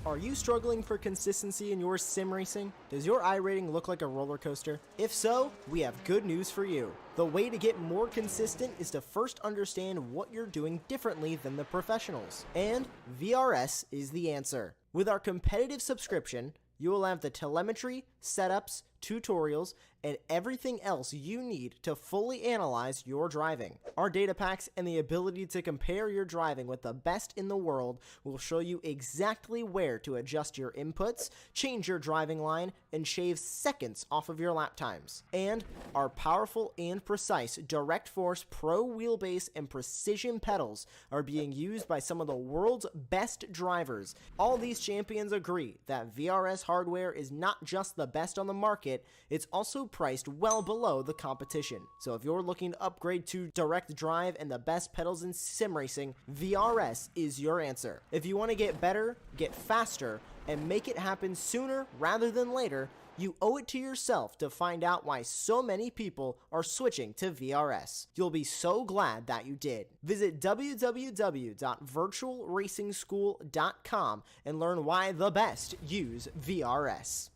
Are you struggling for consistency in your sim racing? Does your iRating look like a roller coaster? If so, we have good news for you. The way to get more consistent is to first understand what you're doing differently than the professionals. And VRS is the answer. With our competitive subscription, you will have the telemetry, setups, tutorials, and everything else you need to fully analyze your driving. Our data packs and the ability to compare your driving with the best in the world will show you exactly where to adjust your inputs, change your driving line, and shave seconds off of your lap times. And our powerful and precise Direct Force Pro wheelbase and precision pedals are being used by some of the world's best drivers. All these champions agree that VRS hardware is not just the best on the market, it's also priced well below the competition. So if you're looking to upgrade to direct drive and the best pedals in sim racing, VRS is your answer. If you want to get better, get faster, and make it happen sooner rather than later, you owe it to yourself to find out why so many people are switching to VRS. You'll be so glad that you did. Visit www.virtualracingschool.com and learn why the best use VRS.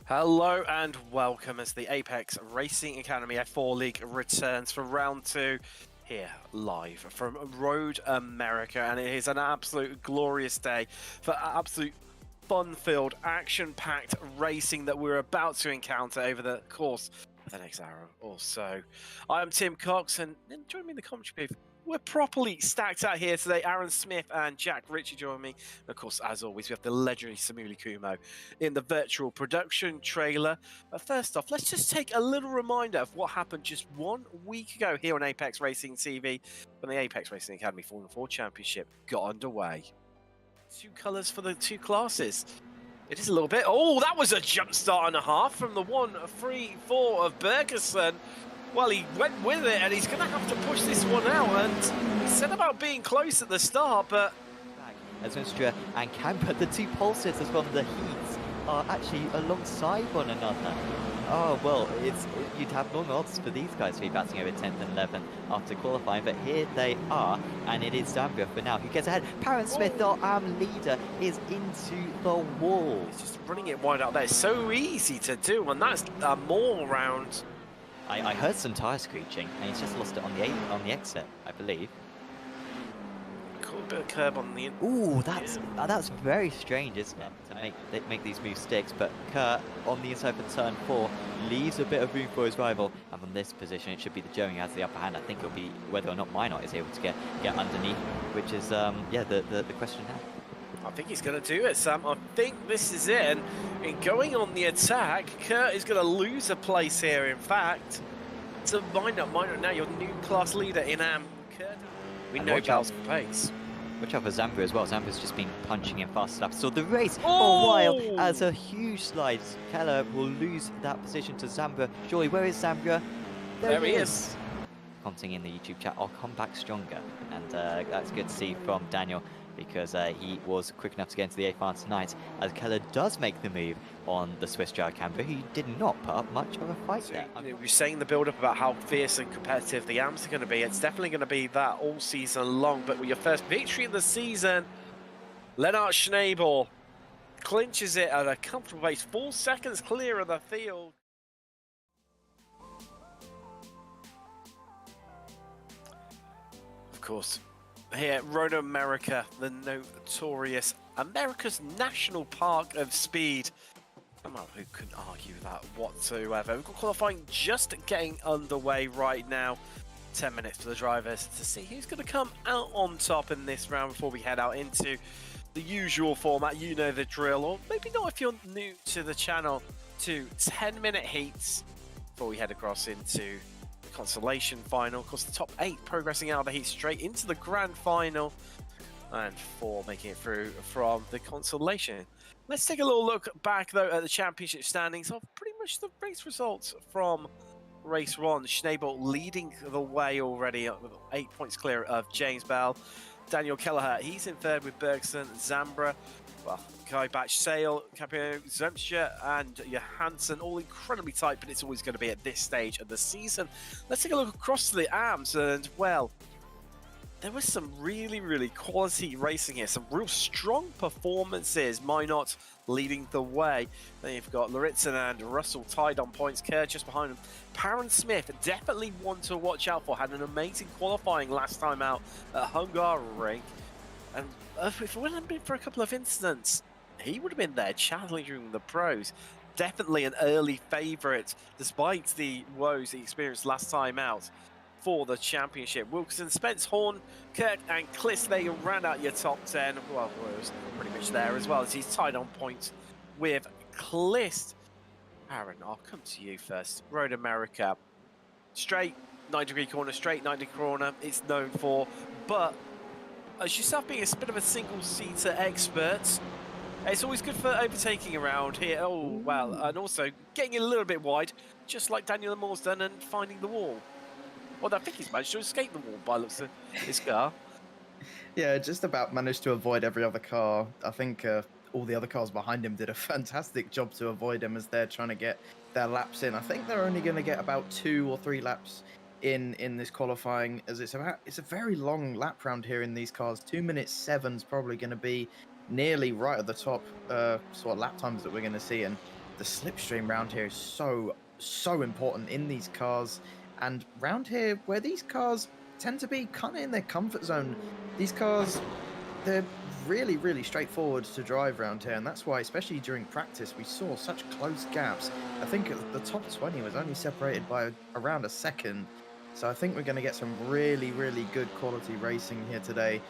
Hello and welcome as the Apex Racing Academy F4 League returns for round 2 here live from Road America, and it is an absolute glorious day for absolute fun-filled, action-packed racing that we're about to encounter over the course of the next hour or so. I am Tim Cox, and join me in the commentary booth. We're properly stacked out here today. Aaron Smith and Jack Ritchie join me. And of course, as always, we have the legendary Samuli Kumo in the virtual production trailer. But first off, let's just take a little reminder of what happened just 1 week ago here on Apex Racing TV when the Apex Racing Academy Formula 4 Championship got underway. 2 colours for the 2 classes. It is a little bit... Oh, that was a jump start and a half from the 1-3-4 of Bergerson. Well, he went with it, and he's going to have to push this one out. And he said about being close at the start, but... As Winstra and Camper, the 2 pole sitters from the heats, are actually alongside one another. Oh, well, you'd have long odds for these guys to be batting over 10th and 11th after qualifying, but here they are, and it is Zambia for now who gets ahead. Parent Smith, the leader, is into the wall. He's just running it wide out there. It's so easy to do, and that's a more round. I heard some tyre screeching, and he's just lost it on the exit, I believe. Cool bit of curb on the... Ooh, that's very strange, isn't it, to make these moves sticks, but Kurt, on the inside for turn 4, leaves a bit of room for his rival, and from this position, it should be the Joe who has the upper hand. I think it'll be whether or not Minot is able to get underneath, which is, yeah, the question now. I think he's going to do it, Sam. I think this is it. And in going on the attack, Kurt is going to lose a place here. In fact, to Minot now, your new class leader in Kurt. We know battles for pace. Watch out for Zambia as well. Zambia's just been punching in fast laps. So the race for a while as a huge slide. Keller will lose that position to Zambia. Surely, where is Zambia? There he is. Commenting in the YouTube chat, I'll come back stronger. And that's good to see from Daniel, because he was quick enough to get into the A-Fan tonight, as Keller does make the move on the Swiss driver Camber, who did not put up much of a fight there. We're saying the build-up about how fierce and competitive the AMs are going to be. It's definitely going to be that all season long, but with your first victory of the season, Lennart Schnabel clinches it at a comfortable pace, 4 seconds clear of the field. Of course, here, Road America, the notorious America's National Park of Speed. Well, who can argue that whatsoever? We've got qualifying just getting underway right now. 10 minutes for the drivers to see who's going to come out on top in this round before we head out into the usual format. You know the drill, or maybe not if you're new to the channel, to 10-minute heats before we head across into the Consolation final. Of course, the top 8 progressing out of the heat straight into the grand final, and 4 making it through from the Consolation. Let's take a little look back, though, at the championship standings of pretty much the race results from race 1. Schnabel leading the way already with 8 points clear of James Bell. Daniel Kelleher, he's in third with Bergson, Zambra, well, Kai Batch, Sale, Capio, Zemscher, and Johansson, all incredibly tight, but it's always going to be at this stage of the season. Let's take a look across to the ARMS, and, well, there was some really quality racing here, some real strong performances. Minot leading the way. Then you've got Loritzen and Russell tied on points. Kerr just behind him. Parent Smith, definitely one to watch out for. Had an amazing qualifying last time out at Hungaroring. And if it wouldn't have been for a couple of incidents, he would have been there challenging the pros. Definitely an early favourite, despite the woes he experienced last time out for the championship. Wilkinson, Spence, Horn, Kirk, and Kliss, they ran out your top 10. Well, it was pretty much there as well, as he's tied on points with Kliss. Aaron, I'll come to you first. Road America, straight 90-degree corner, straight 90-degree corner, it's known for. But as yourself being a bit of a single-seater expert, it's always good for overtaking around here. Oh, well, and also getting a little bit wide, just like Daniel Moore's done, and finding the wall. Well, I think he's managed to escape the wall by the looks of his car. Yeah, just about managed to avoid every other car. I think all the other cars behind him did a fantastic job to avoid him as they're trying to get their laps in. I think they're only going to get about 2 or 3 laps in this qualifying, as it's a very long lap round here in these cars. 2 minutes 7's probably going to be nearly right at the top sort of lap times that we're going to see. And the slipstream round here is so important in these cars. And round here, where these cars tend to be kind of in their comfort zone, these cars, they're really straightforward to drive around here. And that's why, especially during practice, we saw such close gaps. I think the top 20 was only separated by around a second. So I think we're going to get some really good quality racing here today.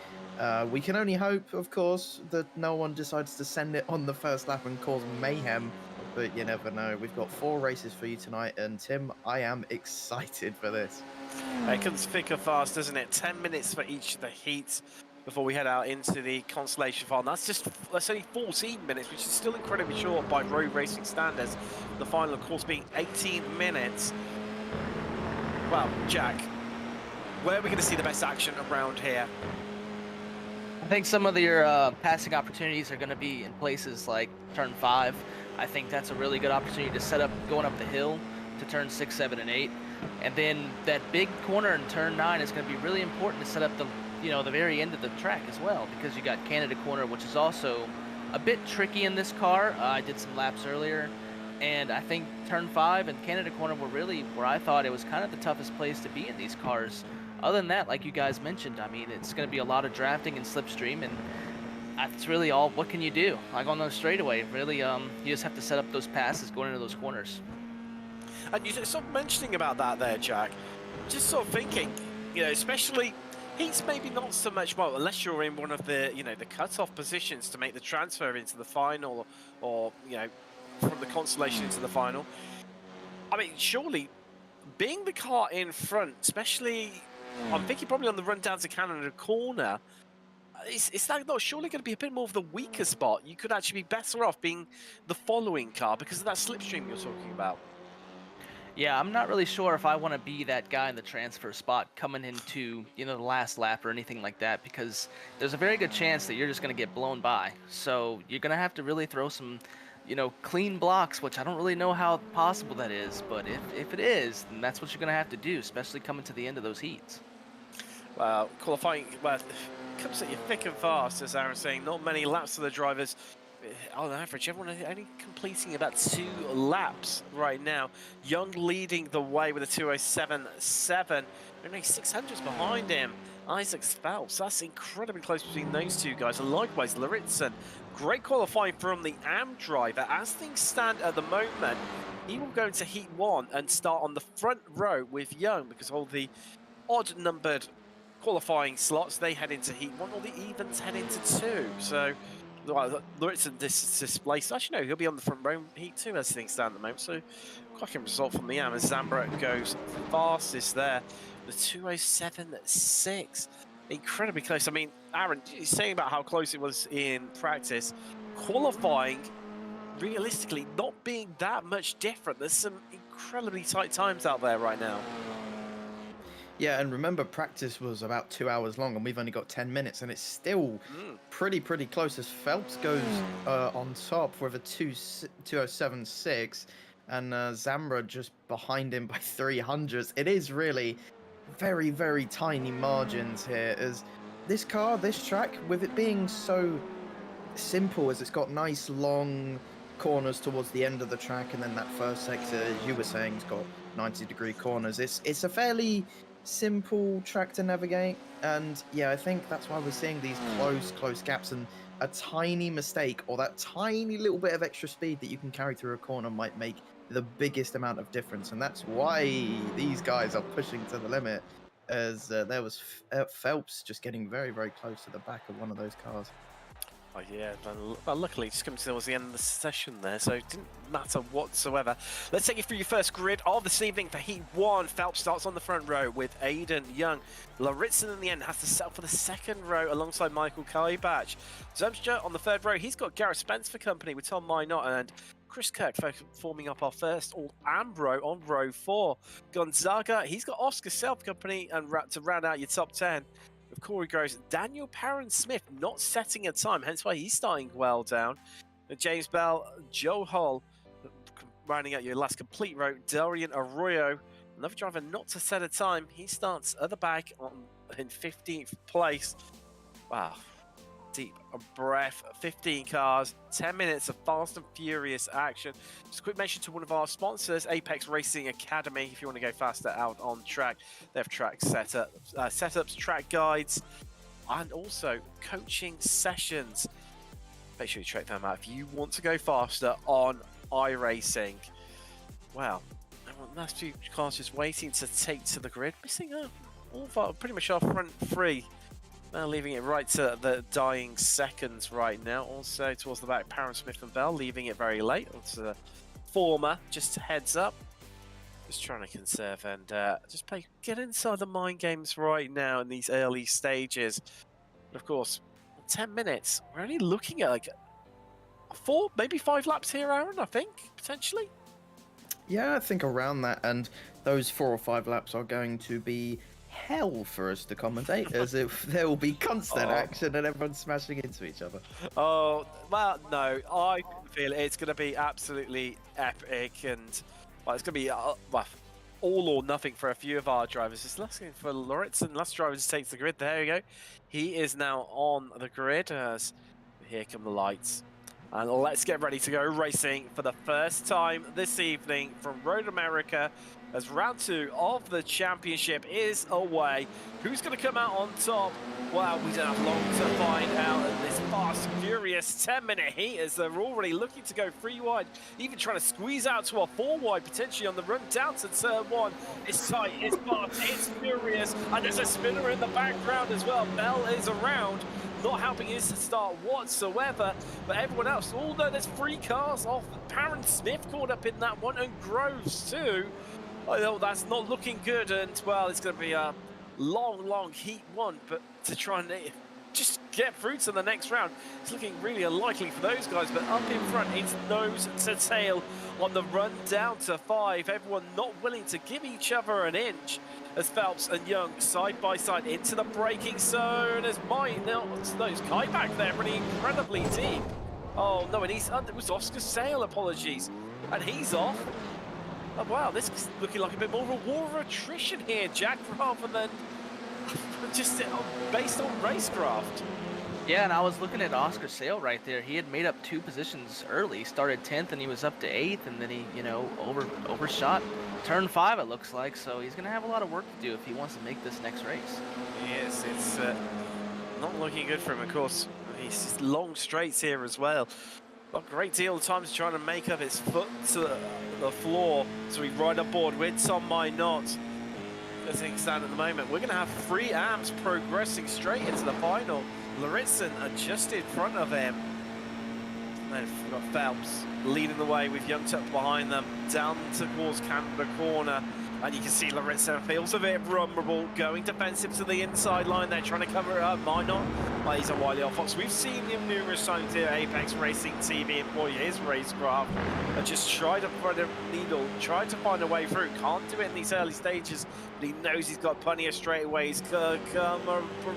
We can only hope, of course, that no one decides to send it on the first lap and cause mayhem. But you never know. We've got 4 races for you tonight, and Tim, I am excited for this. It comes thick and fast, doesn't it? 10 minutes for each of the heats before we head out into the Consolation final. That's only 14 minutes, which is still incredibly short by road racing standards. The final, of course, being 18 minutes. Well, Jack, where are we going to see the best action around here? I think some of your passing opportunities are going to be in places like turn 5. I think that's a really good opportunity to set up going up the hill to turn 6, 7, and 8. And then that big corner in turn 9 is going to be really important to set up the very end of the track as well, because you got Canada Corner, which is also a bit tricky in this car. I did some laps earlier, and I think turn 5 and Canada Corner were really where I thought it was kind of the toughest place to be in these cars. Other than that, like you guys mentioned, I mean, it's going to be a lot of drafting and slipstream, and that's really all. What can you do? Like on those straightaway, really, you just have to set up those passes going into those corners. And you sort of mentioning about that there, Jack, just sort of thinking, especially heats maybe not so much, well, unless you're in one of the, the cut-off positions to make the transfer into the final, or from the Consolation into the final. I mean, surely being the car in front, especially, I'm thinking probably on the run down to Canada Corner, is that not surely going to be a bit more of the weaker spot? You could actually be better off being the following car because of that slipstream you're talking about. Yeah, I'm not really sure if I want to be that guy in the transfer spot coming into, the last lap or anything like that, because there's a very good chance that you're just going to get blown by. So you're going to have to really throw some, clean blocks, which I don't really know how possible that is. But if it is, then that's what you're going to have to do, especially coming to the end of those heats. Well, qualifying, comes at you thick and fast, as Aaron's saying. Not many laps for the drivers. On average, everyone only completing about 2 laps right now. Young leading the way with a 2:07.7. Only 600s behind him. Isaac Phelps, that's incredibly close between those two guys. And likewise, Loritzen. Great qualifying from the AM driver. As things stand at the moment, he will go into Heat 1 and start on the front row with Young because all the odd-numbered qualifying slots. They head into Heat 1, or the evens head into 2. So, Lauritsen displaced. Actually, no, he'll be on the front row Heat 2 as things stand at the moment. So, cracking result from the as Zambra goes fastest there. The 2:07.6. Incredibly close. I mean, Aaron, you're saying about how close it was in practice. Qualifying, realistically, not being that much different. There's some incredibly tight times out there right now. Yeah, and remember, practice was about 2 hours long, and we've only got 10 minutes, and it's still pretty close. As Phelps goes on top with a 2:07.6, and Zambra just behind him by 300s. It is really very tiny margins here. As this track, with it being so simple, as it's got nice long corners towards the end of the track, and then that first sector, as you were saying, it's got 90-degree corners. It's a fairly simple track to navigate, and yeah, I think that's why we're seeing these close gaps, and a tiny mistake or that tiny little bit of extra speed that you can carry through a corner might make the biggest amount of difference. And that's why these guys are pushing to the limit, as there was Phelps just getting very close to the back of one of those cars. Oh yeah, well, luckily just coming towards the end of the session there, so it didn't matter whatsoever. Let's take you through your first grid of this evening for Heat 1. Phelps starts on the front row with Aiden Young. Lauritsen in the end has to settle for the second row alongside Michael Kaibach. Zumstra on the third row, he's got Gareth Spence for company with Tom Minot and Chris Kirk forming up our first All-Ambro on row 4. Gonzaga, he's got Oscar Self company and to round out your top 10. Of Corey Groves, Daniel Parron-Smith not setting a time, hence why he's starting well down. James Bell, Joe Hull, rounding out your last complete row. Darian Arroyo, another driver not to set a time. He starts at the back in 15th place. Wow, deep breath. 15 cars, 10 minutes of fast and furious action. Just a quick mention to one of our sponsors, Apex Racing Academy. If you want to go faster out on track, they have track setups, track guides, and also coaching sessions. Make sure you check them out if you want to go faster on iRacing. Wow, last few cars just waiting to take to the grid, missing pretty much our front three. Now leaving it right to the dying seconds right now. Also towards the back, Parron-Smith and Bell, leaving it very late. Onto the former, just heads up. Just trying to conserve and get inside the mind games right now in these early stages. But of course, 10 minutes. We're only looking at like 4, maybe 5 laps here, Aaron, I think, potentially. Yeah, I think around that, and those 4 or 5 laps are going to be hell for us to commentate, as if there will be constant action and everyone smashing into each other. Oh, well, no, I feel it's going to be absolutely epic, and well, it's going to be all or nothing for a few of our drivers. Just looking for Lauritsen, last driver just takes the grid. There you go. He is now on the grid as here come the lights. And let's get ready to go racing for the first time this evening from Road America, as round 2 of the championship is away. Who's going to come out on top? Well, we don't have long to find out in this fast, furious 10-minute heat, as they're already looking to go 3 wide, even trying to squeeze out to a 4 wide, potentially on the run down to turn 1. It's tight, it's fast, it's furious, and there's a spinner in the background as well. Bell is around, not helping his start whatsoever, but everyone else, although there's 3 cars off. Parron-Smith caught up in that one, and Groves too. Oh, that's not looking good, and well, it's going to be a long Heat 1, but to try and just get through to the next round, it's looking really unlikely for those guys. But up in front, it's nose to tail on the run down to 5. Everyone not willing to give each other an inch, as Phelps and Young side by side into the braking zone. As Kai back there running incredibly deep. Oh no, and it was Oscar Sale, apologies, and he's off. Oh, wow, this is looking like a bit more of a war of attrition here, Jack, rather than just based on racecraft. Yeah, and I was looking at Oscar Sale right there. He had made up 2 positions early. He started 10th and he was up to 8th, and then he, overshot turn 5, it looks like. So he's going to have a lot of work to do if he wants to make this next race. Yes, it's not looking good for him, of course. He's long straights here as well. A great deal of time trying to make up his foot to the floor, so we ride aboard with Tom Minot. as things stand at the moment. We're going to have 3 AMs progressing straight into the final. Laritzen are just in front of him. And then we've got Phelps leading the way with Young tucked behind them, down towards Canada corner. And you can see Laritzen feels a bit vulnerable, going defensive to the inside line. They're trying to cover it up. Might not. Well, he's a wily off Fox. We've seen him numerous times here. Apex Racing TV employ his racecraft and just try to find a needle, try to find a way through. Can't do it in these early stages, but he knows he's got plenty of straightaways. Come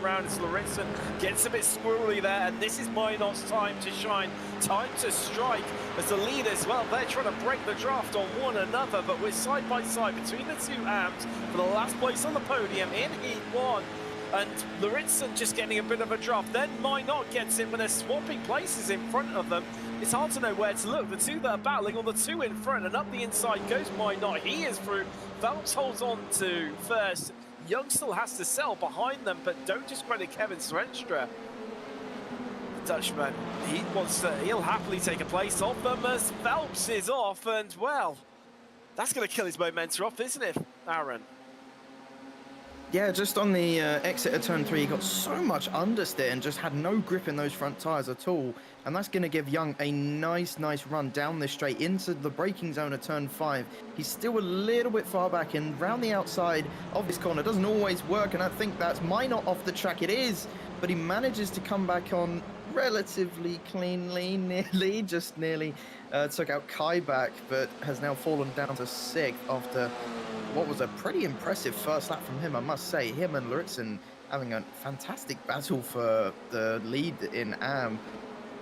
around as Laritzen gets a bit squirrely there, and this is Minot's time to shine, time to strike. As the leaders, well, they're trying to break the draft on one another, but we're side by side between the 2 AMs for the last place on the podium in Heat 1. And Laritzen just getting a bit of a draft. Then Minot gets in, but they're swapping places in front of them. It's hard to know where to look. The 2 that are battling on the 2 in front, and up the inside goes Minot. He is through. Phelps holds on to first. Young still has to sell behind them, but don't discredit Kevin Srenstra. Dutchman, he'll happily take a place off them as Phelps is off, and well, that's going to kill his momentum off, isn't it, Aaron? Yeah, just on the exit of turn 3, he got so much understeer and just had no grip in those front tyres at all. And that's going to give Young a nice run down this straight into the braking zone of turn 5. He's still a little bit far back, and round the outside of this corner doesn't always work, and I think that's Minot off the track. It is, but he manages to come back on relatively cleanly, nearly took out Kai back, but has now fallen down to 6th after what was a pretty impressive first lap from him, I must say. Him and Laritzen having a fantastic battle for the lead in AM,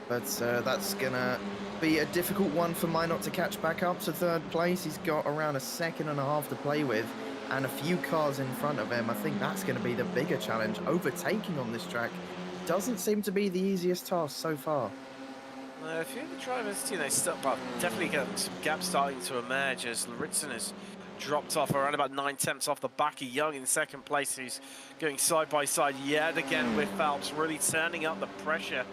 but that's gonna be a difficult one for Minot to catch back up to 3rd place. He's got around a 2.5 seconds to play with and a few cars in front of him. I think that's going to be the bigger challenge. Overtaking on this track doesn't seem to be the easiest task so far. A few of the drivers, definitely got some gaps starting to emerge as Laritzen has dropped off around about 9/10 off the back of Young in 2nd place, who's going side by side yet again with Phelps, really turning up the pressure.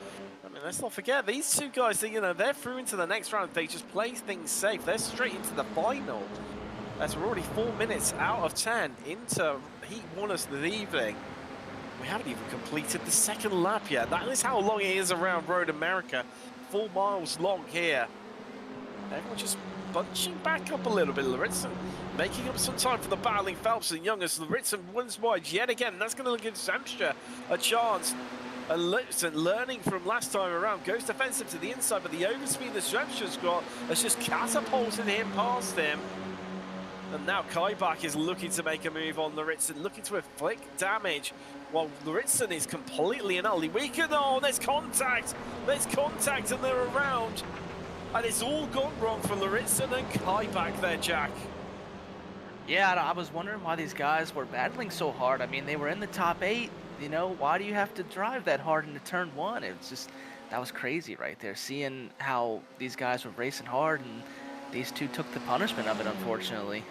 I mean, let's not forget, these 2 guys, they're through into the next round. They just play things safe. They're straight into the final. As we're already 4 minutes out of 10 into Heat 1 of the evening. We haven't even completed the 2nd lap yet. That is how long it is around Road America. 4 miles long here. Everyone just bunching back up a little bit. Laritzen making up some time for the battling Phelps and Young as Laritzen wins wide yet again. That's going to give Zemstra a chance. And Laritzen, learning from last time around, goes defensive to the inside, but the overspeed that Zemstra's got has just catapulted him past him. And now Kaibach is looking to make a move on Laritzen, looking to inflict damage, while Laritzen is completely and utterly weak. Oh, there's contact! There's contact and they're around. And it's all gone wrong for Laritzen and Kaibach there, Jack. Yeah, I was wondering why these guys were battling so hard. I mean, they were in the top 8. Why do you have to drive that hard into turn 1? It was just, that was crazy right there. Seeing how these guys were racing hard, and these 2 took the punishment of it, unfortunately.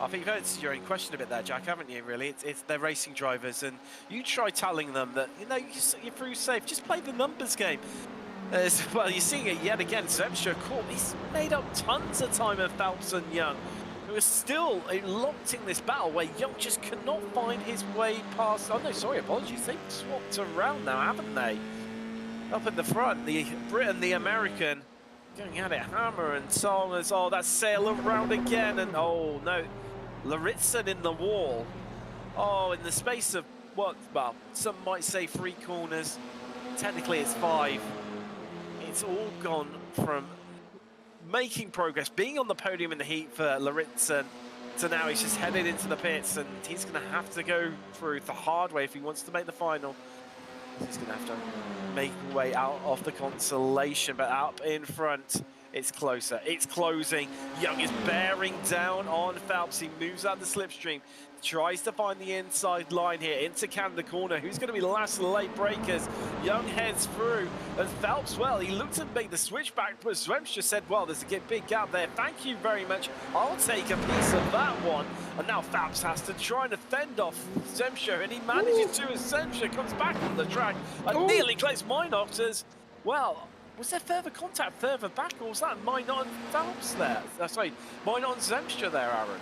I think you've answered your own question a bit there, Jack, haven't you, really? They're racing drivers, and you try telling them that, you're through safe, just play the numbers game. Well, you're seeing it yet again. Zemstra caught. He's made up tons of time of Phelps and Young, who are still locked in this battle where Young just cannot find his way past. Oh, no, sorry, apologies. They've swapped around now, haven't they? Up at the front, the Britain, the American, going at it, hammer and song. Oh, that's sail around again, and oh, no. Laritzen in the wall. Oh, in the space of, what, well, some might say 3 corners. Technically, it's 5. It's all gone from making progress, being on the podium in the heat for Laritzen, to now he's just headed into the pits, and he's going to have to go through the hard way if he wants to make the final. He's going to have to make his way out of the Consolation, but up in front, it's closer. It's closing. Young is bearing down on Phelps. He moves out the slipstream, tries to find the inside line here into Canada corner. Who's going to be the last of the late breakers? Young heads through, and Phelps, well, he looked to make the switch back, but Zemstra said, well, there's a big gap there. Thank you very much. I'll take a piece of that one. And now Phelps has to try and fend off Zemstra, and he manages to, as Zemstra comes back on the track and nearly collects Minot as, well, was there further contact further back, or was that Minot and Phelps there? Sorry, Minot and Zemstra there, Aaron?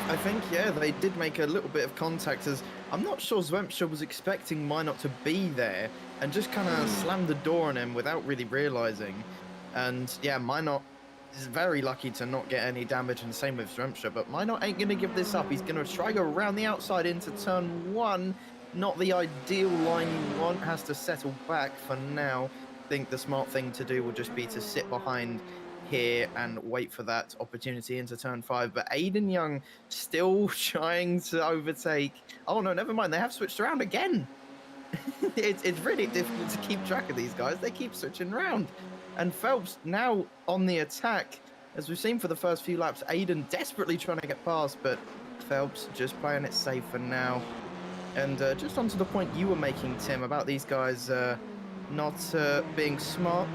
I think, yeah, they did make a little bit of contact, as I'm not sure Zwempscher was expecting Minot to be there and just kind of slammed the door on him without really realizing. And yeah, Minot is very lucky to not get any damage, and same with Zwempscher, but Minot ain't going to give this up. He's going to try go around the outside into turn 1. Not the ideal line you want, has to settle back for now. I think the smart thing to do will just be to sit behind here and wait for that opportunity into turn 5. But Aiden Young still trying to overtake. Oh no, never mind. They have switched around again. It's really difficult to keep track of these guys. They keep switching around. And Phelps now on the attack. As we've seen for the first few laps, Aiden desperately trying to get past, but Phelps just playing it safe for now. And just onto the point you were making, Tim, about these guys not being smart.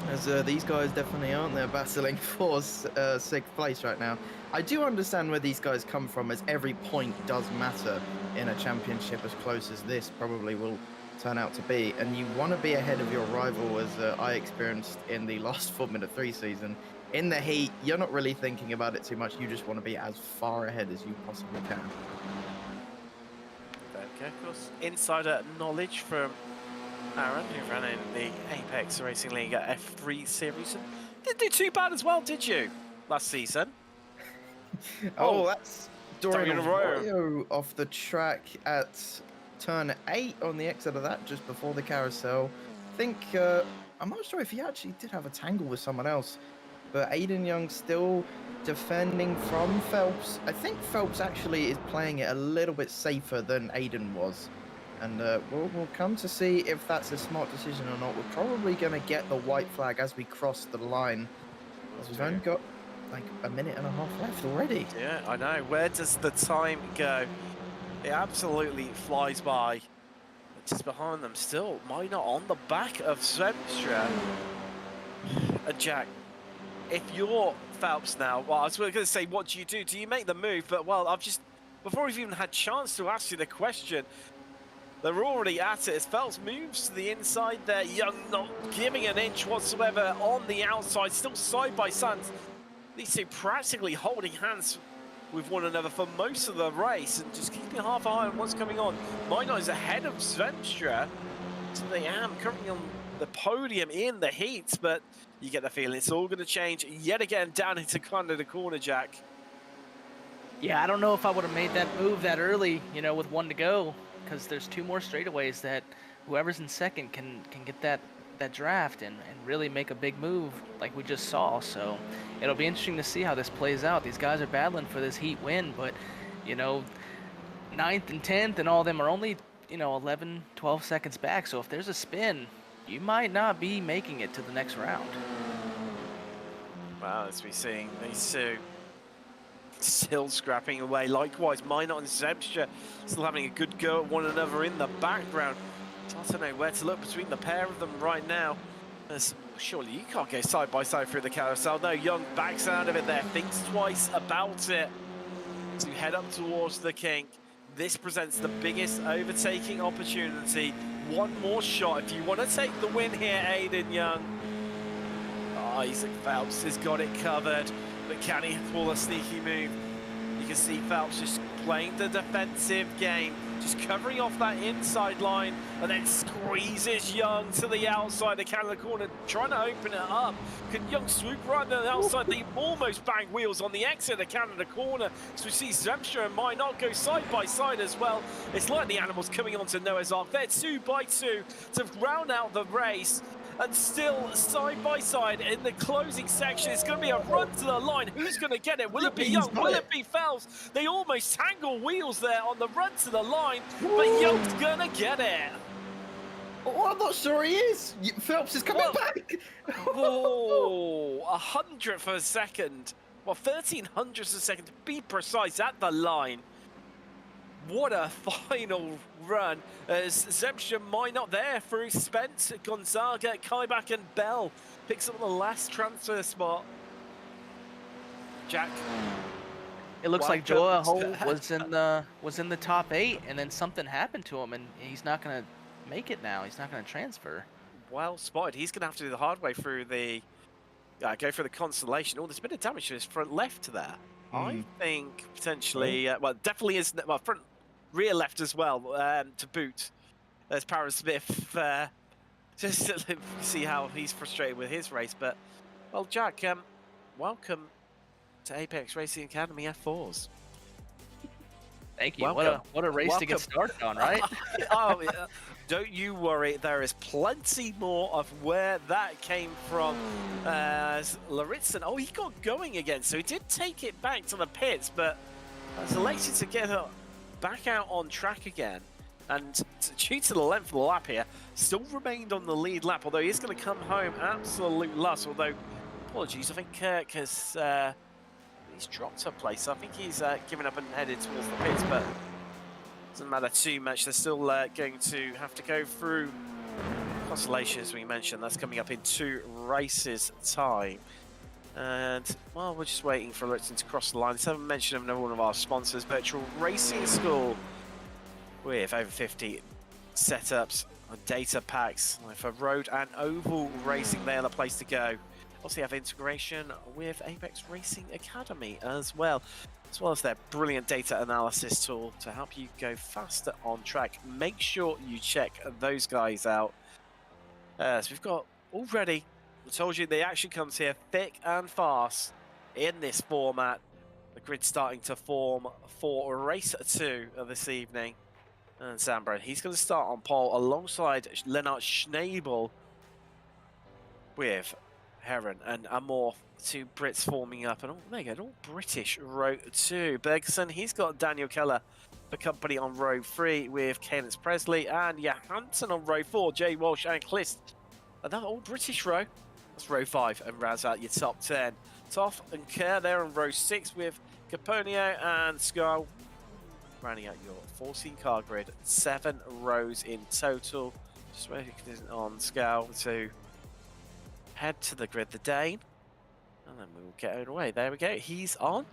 As these guys definitely aren't. They're battling for 6th place right now. I do understand where these guys come from, as every point does matter in a championship as close as this probably will turn out to be. And you want to be ahead of your rival, as I experienced in the last Formula 3 season. In the heat, you're not really thinking about it too much. You just want to be as far ahead as you possibly can. Okay, of course. Insider knowledge from Aaron, who ran in the Apex Racing League at F3 series. And didn't do too bad as well, did you, last season? Oh, that's Dorian Dorian Arroyo. Arroyo off the track at turn 8 on the exit of that, just before the carousel. I think, I'm not sure if he actually did have a tangle with someone else, but Aiden Young still defending from Phelps. I think Phelps actually is playing it a little bit safer than Aiden was. And we'll come to see if that's a smart decision or not. We're probably going to get the white flag as we cross the line, as we've only got like a minute and a half left already. Yeah, I know. Where does the time go? It absolutely flies by. Just behind them still, Minor on the back of Zwempscher. Jack, if you're Phelps now, well, I was going to say, what do you do? Do you make the move? But, well, before we've even had a chance to ask you the question, they're already at it. As Phelps moves to the inside there, Young not giving an inch whatsoever on the outside, still side by side. These two practically holding hands with one another for most of the race and just keeping half an eye on what's coming on. Minot is ahead of Zwempscher, so they are currently on the podium in the heats, but you get the feeling it's all going to change yet again down into kind of the corner, Jack. Yeah, I don't know if I would have made that move that early, you know, with 1 to go, because there's 2 more straightaways that whoever's in second can get that draft and really make a big move like we just saw. So it'll be interesting to see how this plays out. These guys are battling for this heat win, but, you know, 9th and 10th and all of them are only, you know, 11, 12 seconds back. So if there's a spin, you might not be making it to the next round. Wow, as we're seeing these two still scrapping away. Likewise, Minot and Zwempscher still having a good go at one another in the background. I don't know where to look between the pair of them right now. As surely you can't go side by side through the carousel. No, Young backs out of it there, thinks twice about it to head up towards the kink. This presents the biggest overtaking opportunity. One more shot if you want to take the win here, Aiden Young. Isaac Phelps has got it covered, but can he pull a sneaky move? You can see Phelps just playing the defensive game, just covering off that inside line, and then squeezes Young to the outside, the Canada corner, trying to open it up. Can Young swoop right on the outside? They almost bang wheels on the exit of the Canada corner. So we see Zwempscher and Minot go side by side as well. It's like the animals coming onto Noah's Ark. They're 2 by 2 to round out the race. And still side by side in the closing section. It's going to be a run to the line. Who's going to get it? Will it be Young? Will it be Phelps? They almost tangle wheels there on the run to the line, but Young's going to get it. Oh, I'm not sure he is. Phelps is coming back. Oh, 100th of a second. Well, 1300ths of a second to be precise at the line. What a final run, as Zwempscher Minot there through Spence, Gonzaga, Kaibach and Bell picks up the last transfer spot. Jack. It looks like Joa Holt was in the top 8, and then something happened to him, and he's not going to make it now. He's not going to transfer. Well spotted. He's going to have to do the hard way through the go for the Consolation. Oh, there's a bit of damage to his front left there. I think potentially, well, definitely is, well, front, rear left as well, to boot. There's Power Smith, just to see how he's frustrated with his race. But, well, Jack, welcome to Apex Racing Academy F4s. Thank you. Welcome. What a race to get started on, right? Oh, yeah. Don't you worry. There is plenty more of where that came from. Laritson, oh, he got going again, so he did take it back to the pits, but has elected to get her back out on track again. And due to the length of the lap here, still remained on the lead lap, although he is going to come home absolute last. Although, apologies, I think Kirk has he's dropped a place. I think he's given up and headed towards the pits, but doesn't matter too much. They're still going to have to go through Consolation, as we mentioned. That's coming up in 2 races' time. And, well, we're just waiting for Luton to cross the line. Let's have a mention of another one of our sponsors, Virtual Racing School, with over 50 setups and data packs for road and oval racing. They are the place to go. Also, you have integration with Apex Racing Academy as well as their brilliant data analysis tool to help you go faster on track. Make sure you check those guys out. So we've got already, I told you, the action comes here thick and fast in this format. The grid starting to form for race 2 of this evening. And Zambro, he's going to start on pole alongside Lennart Schnabel with Heron and Amor, 2 Brits forming up, and there you go, all British row 2. Bergson, he's got Daniel Keller for company on row 3 with Cadence Presley, and Johansson on row 4, Jay Walsh and Clist. Another all British row. That's row 5 and rounds out your top 10. Toff and Kerr there on row 6 with Caponio and Skull. Rounding out your 14 car grid, 7 rows in total. Just waiting on Skull to head to the grid, the Dane, and then we will get it away. There we go, he's on.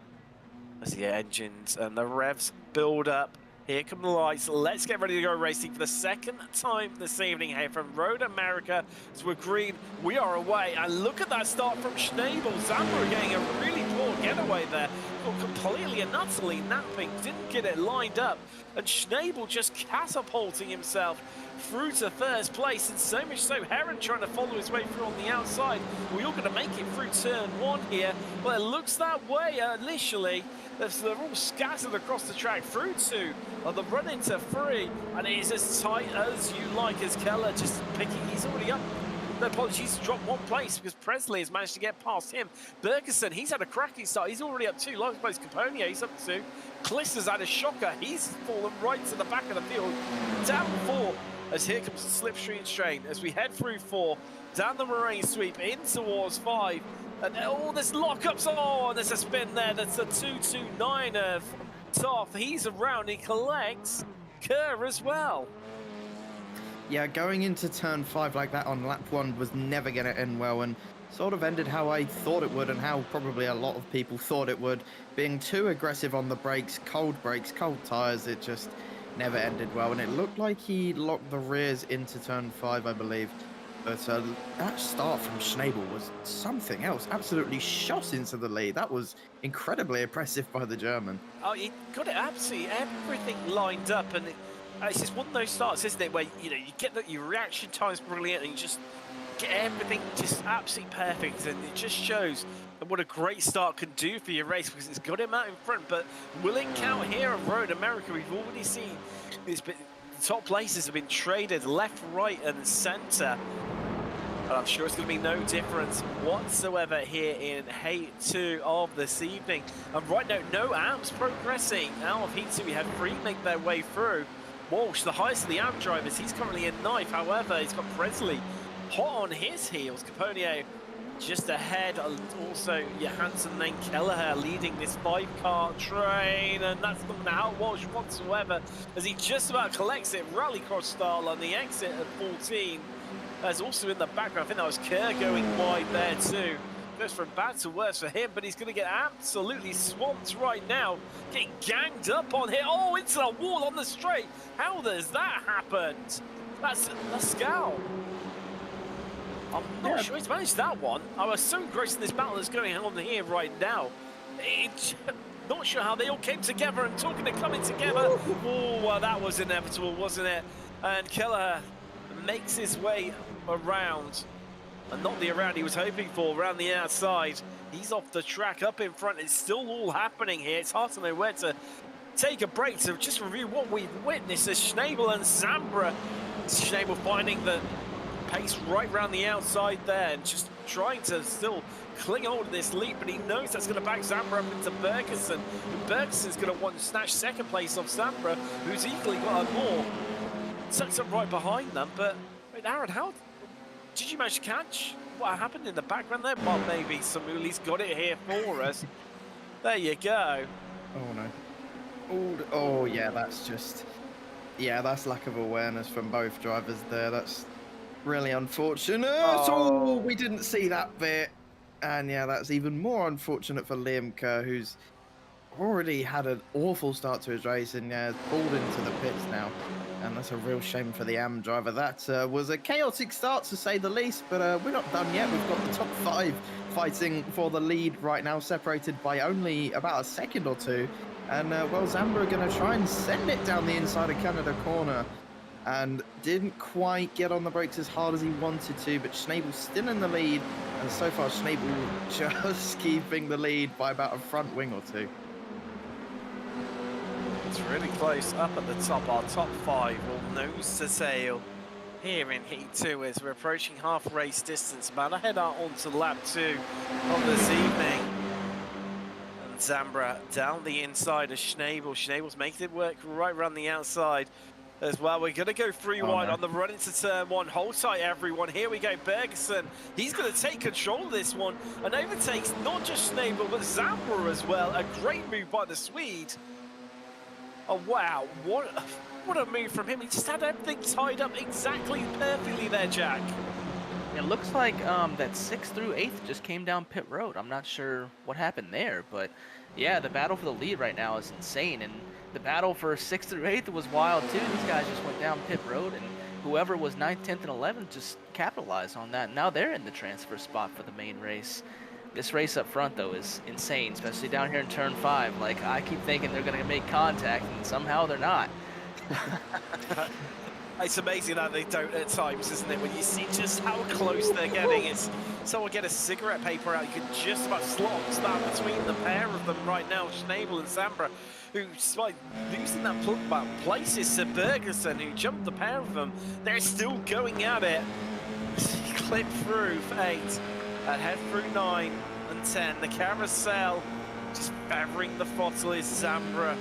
As the engines and the revs build up. Here come the lights. Let's get ready to go racing for the second time this evening here from Road America to we're green. We are away, and look at that start from Schnabel. Zambro getting a really poor getaway there. Got completely and utterly napping, didn't get it lined up, and Schnabel just catapulting himself through to first place, and so much so Heron trying to follow his way through on the outside. We're all going to make it through turn 1 here. Well, it looks that way initially. They're all scattered across the track through 2 of the run into 3, and it is as tight as you like as Keller just picking. He's already up. No apologies, dropped 1 place because Presley has managed to get past him. Bergerson, he's had a cracking start. He's already up 2. Likewise, Caponia, he's up 2. Kliss has had a shocker. He's fallen right to the back of the field. Down 4. As here comes the slipstream strain as we head through 4, down the moraine sweep in towards 5, and oh, there's lockups. Oh, and there's a spin there. That's a 229 of Toff. He's around. He collects Kerr as well. Yeah, going into turn 5 like that on lap 1 was never going to end well, and sort of ended how I thought it would and how probably a lot of people thought it would. Being too aggressive on the brakes, cold tyres, it just never ended well, and it looked like he locked the rears into turn 5, I believe. But that start from Schnabel was something else. Absolutely shot into the lead. That was incredibly impressive by the German. Oh, he got it absolutely everything lined up, and it's just one of those starts, isn't it, where you get that your reaction time's brilliant, and you just get everything just absolutely perfect, and it just shows what a great start can do for your race because it's got him out in front. But will it count here on Road America? We've already seen the top places have been traded left, right, and centre. And I'm sure it's going to be no difference whatsoever here in Heat 2 of this evening. And right now, no AMPs progressing out of Heat 2. We had 3 make their way through. Walsh, the highest of the AMP drivers, he's currently in 9th. However, he's got Presley hot on his heels. Caponio just ahead. Also, Johansson then Kelleher leading this 5-car train. And that's not going to help Walsh whatsoever as he just about collects it. Rallycross style on the exit at 14. That's also in the background. I think that was Kerr going wide there too. Goes from bad to worse for him, but he's going to get absolutely swamped right now. Getting ganged up on here. Oh, into the wall on the straight. How does that happen? That's Lascal. I'm not sure he's managed that one. I was so engrossed in this battle that's going on here right now. Not sure how they all came together and talking and coming together. Oh, well, that was inevitable, wasn't it? And Kelleher makes his way around. And not the around he was hoping for, around the outside. He's off the track, up in front. It's still all happening here. It's hard to know where to take a break to just review what we've witnessed as Schnabel and Zambra. Schnabel finding the pace right around the outside there and just trying to still cling hold of this lead, but he knows that's going to back Zambra up into Bergerson. Bergerson's going to want to snatch second place off Zambra, who's equally got a more. Tucks up right behind them, but wait, Aaron, how did you manage to catch what happened in the background there? Well, maybe Samuli's got it here for us. There you go. Oh no. Oh yeah, that's just, yeah, that's lack of awareness from both drivers there. That's really unfortunate. Oh, we didn't see that bit. And yeah, that's even more unfortunate for Liam Kerr, who's already had an awful start to his race and has pulled into the pits now. And that's a real shame for the AM driver. That was a chaotic start, to say the least, but we're not done yet. We've got the top 5 fighting for the lead right now, separated by only about a second or two. And, well, Zambra are going to try and send it down the inside of Canada corner. And didn't quite get on the brakes as hard as he wanted to, but Schnabel's still in the lead. And so far, Schnabel just keeping the lead by about a front wing or two. It's really close up at the top. Our top 5 will nose to tail here in Heat 2 as we're approaching half race distance. About to head out onto lap 2 of this evening. And Zambra down the inside of Schnabel. Schnabel's making it work right around the outside as well. We're going to go 3 wide on the run into turn 1. Hold tight, everyone. Here we go. Bergerson. He's going to take control of this one and overtakes not just Schnabel, but Zambra as well. A great move by the Swede. Oh, wow. What a move from him. He just had everything tied up exactly perfectly there, Jack. It looks like that 6th through 8th just came down pit road. I'm not sure what happened there, but yeah, the battle for the lead right now is insane. And the battle for 6th through 8th was wild too. These guys just went down pit road, and whoever was 9th, 10th, and 11th just capitalized on that. Now they're in the transfer spot for the main race. This race up front, though, is insane, especially down here in turn 5. Like, I keep thinking they're going to make contact, and somehow they're not. It's amazing that they don't at times, isn't it? When you see just how close they're getting. It's someone get a cigarette paper out. You can just about slot that between the pair of them right now, Schnabel and Zambra, who, despite losing that places to Bergerson, who jumped the pair of them. They're still going at it. Clip through for 8. And head through 9 and 10. The carousel just feathering the throttle is Zambra,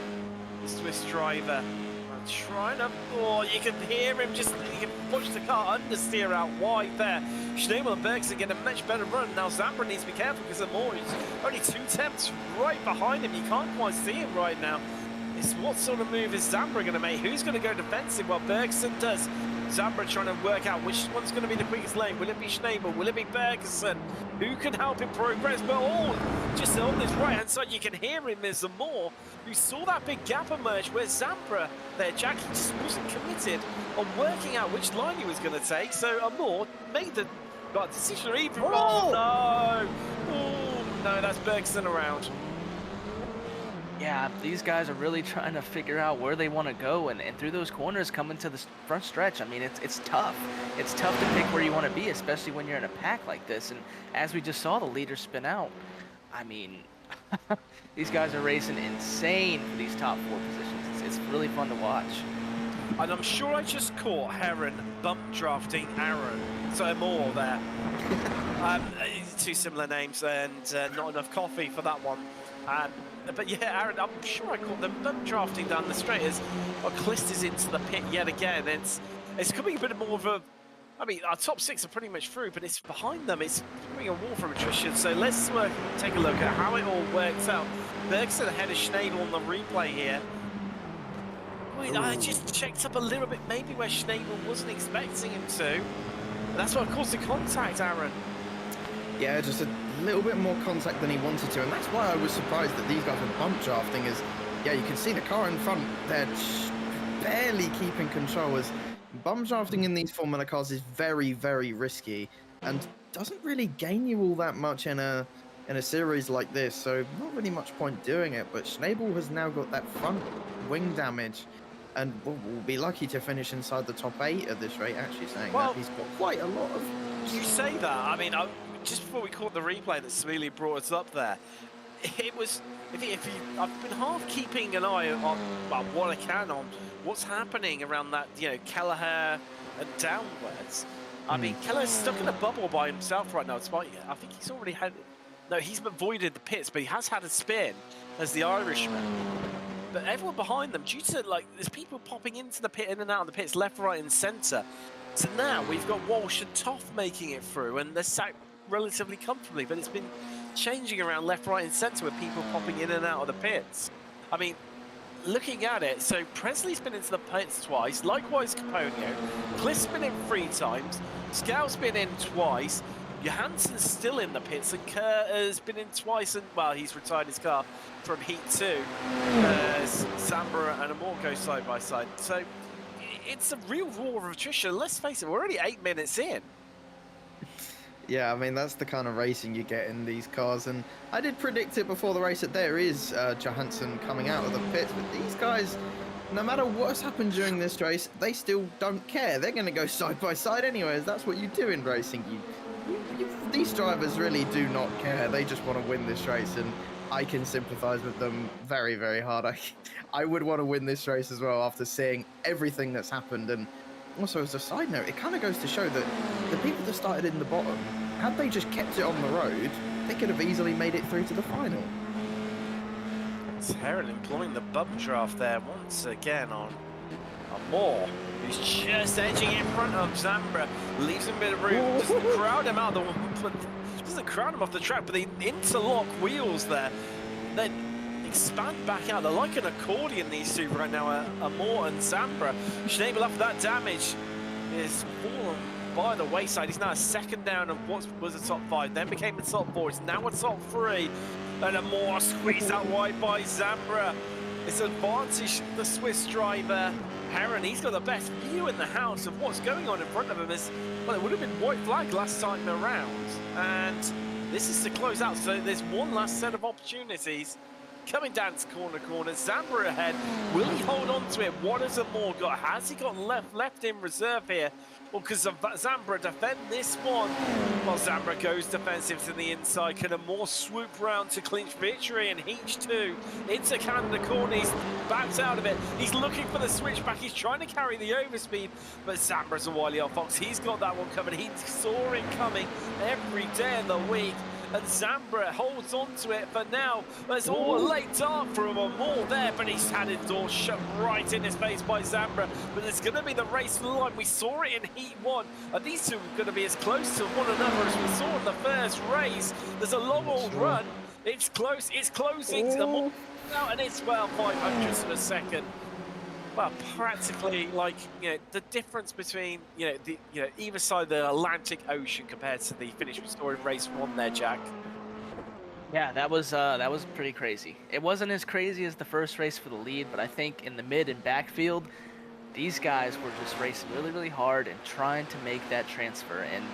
the Swiss driver. Trying to, oh, you can hear him just, you can push the car understeer out wide there. Schnabel and Bergson get a much better run. Now Zambra needs to be careful because of more. He's only 2 tenths right behind him. You can't quite see him right now. It's what sort of move is Zambra going to make? Who's going to go defensive? Well, Bergson does. Zambra trying to work out which one's going to be the quickest lane. Will it be Schnabel? Will it be Bergerson? Who can help him progress? But all just on this right-hand side, you can hear him. There's a more who saw that big gap emerge where Zambra there, Jack, he just wasn't committed on working out which line he was going to take. So Amor made the decision even. Oh, no. Oh, no, that's Bergson around. Yeah, these guys are really trying to figure out where they want to go, and through those corners coming to the front stretch. I mean, it's tough. It's tough to pick where you want to be, especially when you're in a pack like this. And as we just saw the leader spin out, I mean, these guys are racing insane for these top 4 positions. It's really fun to watch. And I'm sure I just caught Heron bump drafting Aaron. So more there. 2 similar names and not enough coffee for that one. But yeah, Aaron, I'm sure I caught them bump drafting down the straight as Clist is into the pit yet again. It's becoming a bit more of a, I mean, our top 6 are pretty much through, but it's behind them. It's becoming a war from attrition. So let's take a look at how it all works out. Bergson ahead of Schnabel on the replay here. Wait, I just checked up a little bit, maybe where Schnabel wasn't expecting him to. That's what caused the contact, Aaron. Yeah, just a little bit more contact than he wanted to, and that's why I was surprised that these guys were bump drafting. Is, yeah, you can see the car in front, they're barely keeping control. As bump drafting in these Formula cars is very, very risky and doesn't really gain you all that much in a in a series like this, so not really much point doing it. But Schnabel has now got that front wing damage, and will be lucky to finish inside the top 8 at this rate. Actually, saying Well, that he's got quite a lot of. You say that. I mean, just before we caught the replay that Smiley brought us up there, it was. I've been half keeping an eye on what I can on what's happening around that, Kelleher and downwards. I mean, Kelleher's stuck in a bubble by himself right now. Despite, I think he's already had. No, he's avoided the pits, but he has had a spin as the Irishman. But everyone behind them, due to there's people popping into the pit, in and out of the pits, left, right, and centre. So now we've got Walsh and Toff making it through, and they're sat relatively comfortably. But it's been changing around left, right, and centre with people popping in and out of the pits. I mean, looking at it, so Presley's been into the pits twice, likewise Caponio. Cliff's been in 3 times, Scout's been in twice, Johansson's still in the pits, and Kerr has been in twice, and well, he's retired his car from Heat 2. Zambra and Amor go side by side. So it's a real war of attrition. Let's face it, we're already 8 minutes in. Yeah, I mean, that's the kind of racing you get in these cars, and I did predict it before the race that there is Johansson coming out of the pits, but these guys, no matter what's happened during this race, they still don't care. They're going to go side by side anyways. That's what you do in racing. These drivers really do not care. They just want to win this race, and I can sympathise with them very, very hard. I would want to win this race as well after seeing everything that's happened. And also, as a side note, it kind of goes to show that the people that started in the bottom, had they just kept it on the road, they could have easily made it through to the final. It's Heron employing the bum draft there once again on Moore, who's just edging in front of Zambra, leaves him a bit of room, doesn't crowd him out doesn't crowd him off the track, but the interlock wheels there, then expand back out. They're like an accordion, these two right now, Moore and Zambra. Schnabel, after that damage, is fallen by the wayside. He's now a second down of what was a top 5, then became a top 4. It's now a top 3, and a more squeezed out wide by Zambra. It's advantage the Swiss driver. Heron, he's got the best view in the house of what's going on in front of him. Well, it would have been white flag last time around, and this is to close out. So there's one last set of opportunities coming down to corner. Zambra ahead. Will he hold on to it? What has Amor got? Has he got left in reserve here? Well, because Zambra defend this one. While Zambra goes defensive to the inside, can Amor swoop round to clinch victory? And Heach 2 into Canada corner. He's backed out of it. He's looking for the switchback. He's trying to carry the overspeed, but Zambra's a wily old fox. He's got that one coming. He saw it coming every day of the week. And Zambra holds on to it for now. There's all a late dart from Amor there, but he's had his door shut right in his face by Zambra. But it's going to be the race for the line. We saw it in Heat 1. And these two are going to be as close to one another as we saw in the first race. There's a long old run. It's close. It's closing. Amor out, and it's, well, 500ths of a second. Well, practically, the difference between, either side of the Atlantic Ocean compared to the finish we saw in race 1 there, Jack. Yeah, that was pretty crazy. It wasn't as crazy as the first race for the lead, but I think in the mid and backfield, these guys were just racing really, really hard and trying to make that transfer. And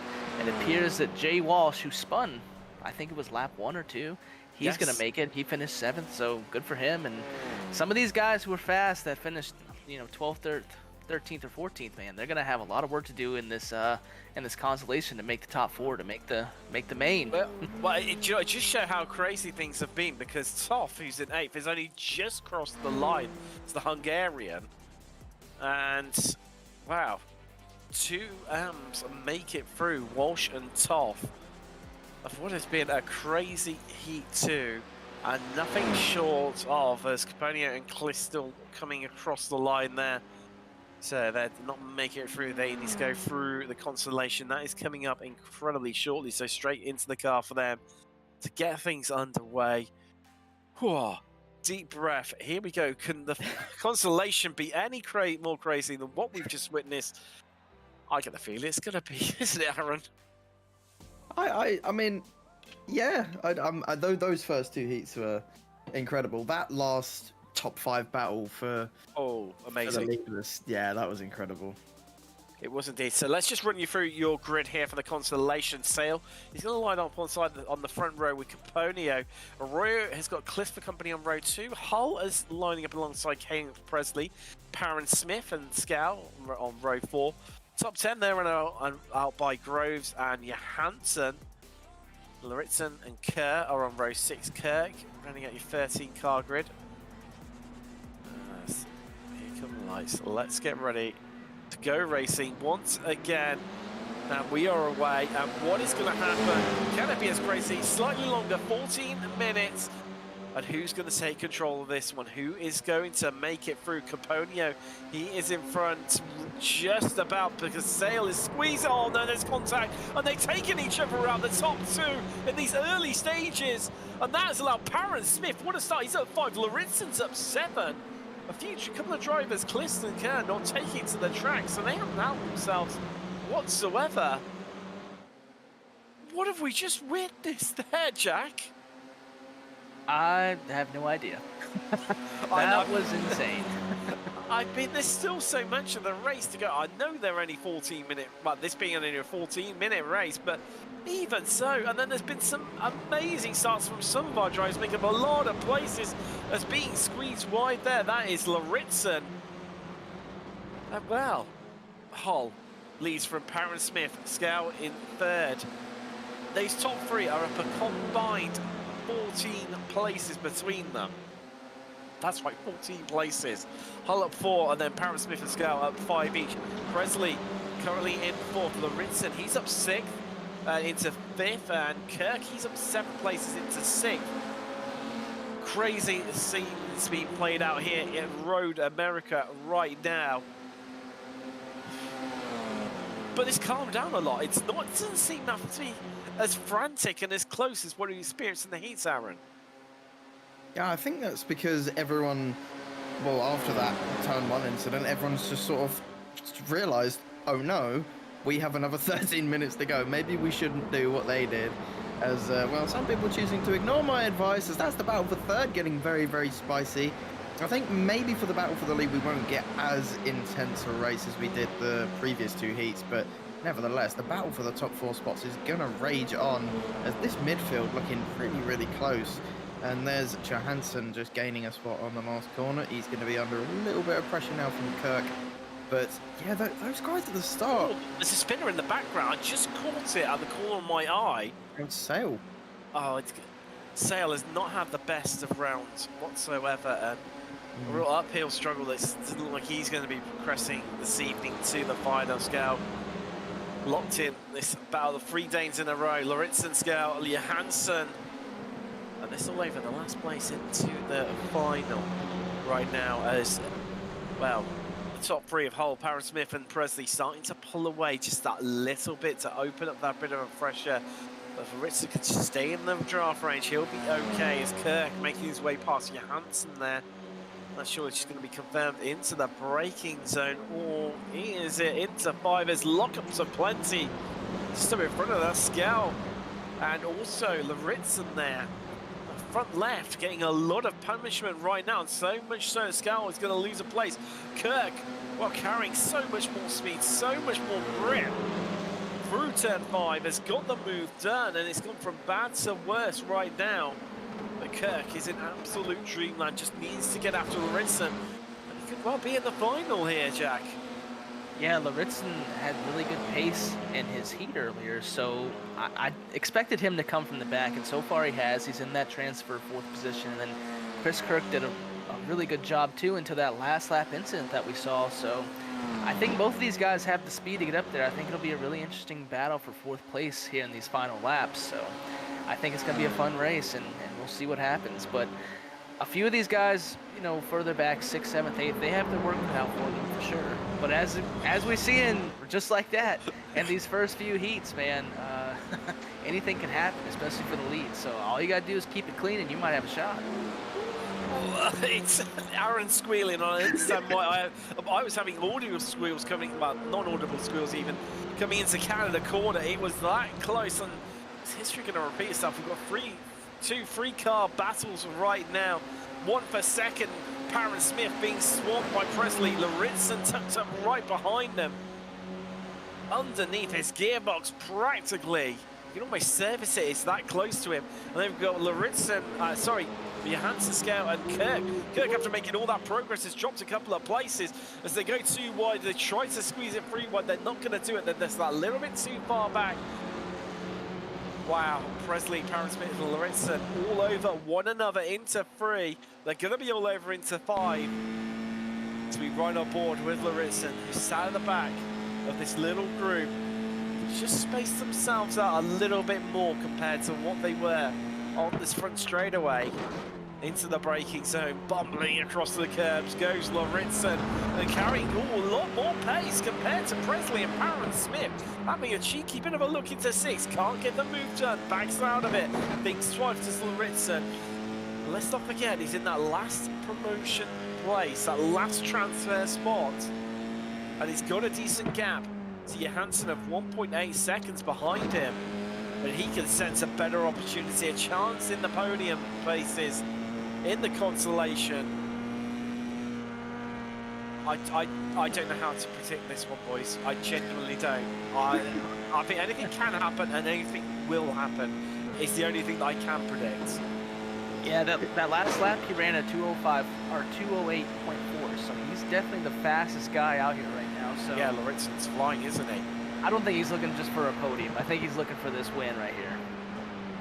it appears that Jay Walsh, who spun, I think it was lap 1 or 2, he's going to make it. He finished 7th, so good for him. And some of these guys who were fast that finished 12th, 13th, or 14th, man, they're gonna have a lot of work to do in this Consolation to make the top 4, to make the main. Well, it just show how crazy things have been, because Toff, who's in 8th, has only just crossed the line. It's the Hungarian, and wow, 2 AMs make it through. Walsh and Toff of what has been a crazy Heat 2. And nothing short of as Caponio and Cliff still coming across the line there. So they're not making it through. They need to go through the Consolation. That is coming up incredibly shortly. So straight into the car for them to get things underway. Whew, deep breath. Here we go. Can the Consolation be any more crazy than what we've just witnessed? I get the feeling it's going to be, isn't it, Aaron? I mean... Yeah, those first 2 heats were incredible. That last top 5 battle for amazing. yeah, that was incredible. It was indeed. So let's just run you through your grid here for the Consolation sale. He's going to line up on the front row with Caponio. Arroyo has got Cliff for company on row 2. Hull is lining up alongside Kane Presley. Parron Smith and Scow on row 4. Top 10 there and out by Groves and Johansson. Loritzen and Kerr are on row 6. Kirk running at your 13 car grid. Here come the lights. Let's get ready to go racing once again. And we are away. And what is going to happen? Can it be as crazy? Slightly longer, 14 minutes. And who's going to take control of this one? Who is going to make it through? Caponio, he is in front just about because Sale is squeezed. Oh no, there's contact. And they're taking each other out the top 2 in these early stages. And that has allowed Parron Smith, what a start. He's up 5. Loritzen's up 7. A couple of drivers, Clist and Kerr, not taking it to the track, so they haven't helped themselves whatsoever. What have we just witnessed there, Jack? I have no idea. That was insane. I mean, there's still so much of the race to go. I know they're only 14-minute, well, this being only a 14-minute race, but even so, and then there's been some amazing starts from some of our drivers, making a lot of places as being squeezed wide there. That is Loritzen. And well, Hull leads from Parron Smith, Scow in 3rd. These top 3 are up a combined 14 places between them. That's right, 14 places. Hull up 4, and then Parron Smith and Scow up 5 each. Presley currently in 4th. Loritzen, he's up 6th into 5th, and Kirk, he's up 7 places into 6th. Crazy scenes being played out here in Road America right now. But it's calmed down a lot. It doesn't seem to be as frantic and as close as what we experienced in the heats, Aaron. Yeah, I think that's because everyone, well, after that turn 1 incident, everyone's just sort of realised, oh no, we have another 13 minutes to go. Maybe we shouldn't do what they did. As, well, some people choosing to ignore my advice, as that's the battle for 3rd getting very, very spicy. I think maybe for the battle for the lead, we won't get as intense a race as we did the previous 2 heats, but nevertheless, the battle for the top 4 spots is going to rage on, as this midfield looking really, really close. And there's Johansson just gaining a spot on the last corner. He's going to be under a little bit of pressure now from Kirk. But yeah, those guys at the start. Oh, there's a spinner in the background. I just caught it at the corner of my eye. It's Sale. Oh, Sale has not had the best of rounds whatsoever. And a real uphill struggle. It doesn't look like he's going to be progressing this evening to the final. Scout locked in this battle of 3 Danes in a row. Loritzen, Scout, Johansson. And this all over the last place into the final right now as, well, the top 3 of Hull, Parron Smith and Presley starting to pull away just that little bit to open up that bit of a pressure. But if Ritzer can stay in the draft range, he'll be okay as Kirk making his way past Johansson there. Not sure it's just going to be confirmed into the braking zone, or is it into 5 as lockups are plenty. Just in front of that Scout. And also Loritzen there. Front left getting a lot of punishment right now, and so much so Scout is going to lose a place. Kirk, while carrying so much more speed, so much more grip through turn 5, has got the move done, and it's gone from bad to worse right now. But Kirk is in absolute dreamland, just needs to get after Loritzen, and he could well be in the final here, Jack. Yeah, Loritzen had really good pace in his heat earlier, so I expected him to come from the back, and so far he has. He's in that transfer 4th position, and then Chris Kirk did a really good job too until that last lap incident that we saw. So I think both of these guys have the speed to get up there. I think it'll be a really interesting battle for 4th place here in these final laps. So I think it's going to be a fun race, and we'll see what happens. But a few of these guys, you know, further back, 6th, 7th, 8th, they have their work cut out for them for sure. But as we see in just like that in these first few heats, man, anything can happen, especially for the lead. So all you got to do is keep it clean, and you might have a shot. It's Aaron squealing. I understand why. I was having audio squeals coming, well, non-audible squeals even, coming into Canada corner. It was that close, and is history going to repeat itself? We've got 2 3-car battles right now. 1 for 2nd. Parron Smith being swamped by Presley. Loritzen tucked up right behind them. underneath his gearbox practically. You can almost service it, it's that close to him. And they've got Lauritsen, Johansson, Scout and Kirk. Kirk, after making all that progress, has dropped a couple of places. As they go too wide, they try to squeeze it free wide. They're not going to do it. They're just that little bit too far back. Wow, Presley, Smith, and Lauritsen all over one another into 3. They're going to be all over into 5. To be right on board with Lauritsen, who sat at the back of this little group. Just spaced themselves out a little bit more compared to what they were on this front straightaway. Into the braking zone, bumbling across the curbs goes Lauritsen, and carrying a lot more pace compared to Presley and Smith. Having a cheeky bit of a look into 6, can't get the move done, backs out of it, thinks twice to Lauritsen. Let's not forget, he's in that last promotion place, that last transfer spot, and he's got a decent gap to Johansson of 1.8 seconds behind him. But he can sense a better opportunity, a chance in the podium places, in the Consolation. I don't know how to predict this one, boys. I genuinely don't. I think anything can happen and anything will happen. It's the only thing that I can predict. Yeah, that last lap he ran a 2:05 or 2:08.4, so he's definitely the fastest guy out here right now. So yeah, Lauritsen's flying, isn't he? I don't think he's looking just for a podium. I think he's looking for this win right here.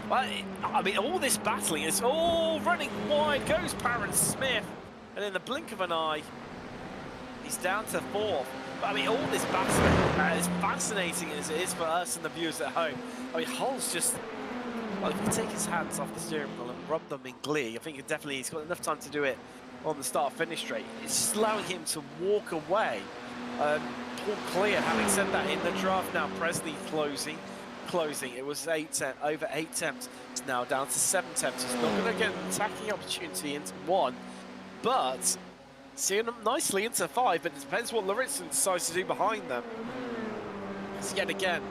Well, I mean, all this battling is all running wide. Goes Smith, and in the blink of an eye, he's down to 4th. But I mean, all this battling, as fascinating as it is for us and the viewers at home. I mean, Hull's just. Well, if you take his hands off the steering wheel and rub them in glee, I think he's got enough time to do it on the start-finish straight. It's slowing him to walk away. All clear, having said that, in the draft now, Presley closing. It was over 8 attempts. It's now down to 7 attempts. He's not going to get an attacking opportunity into 1, but seeing them nicely into 5, but it depends what Lauritsen decides to do behind them. So yet again,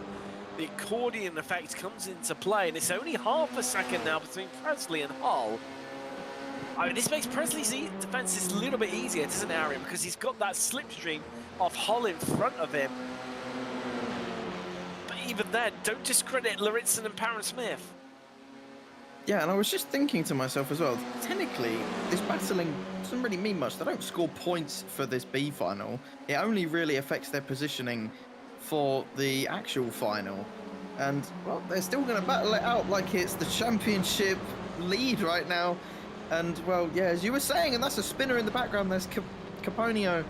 the accordion effect comes into play, and it's only half a second now between Presley and Hull. I mean, this makes Presley's defense a little bit easier, doesn't it, Aaron? Because he's got that slipstream of Hull in front of him. But even then, don't discredit Lauritsen and Smith. Yeah, and I was just thinking to myself as well, technically, this battling doesn't really mean much. They don't score points for this B final. It only really affects their positioning for the actual final. And, well, they're still going to battle it out like it's the championship lead right now. And, well, yeah, as you were saying, and that's a spinner in the background, there's Caponio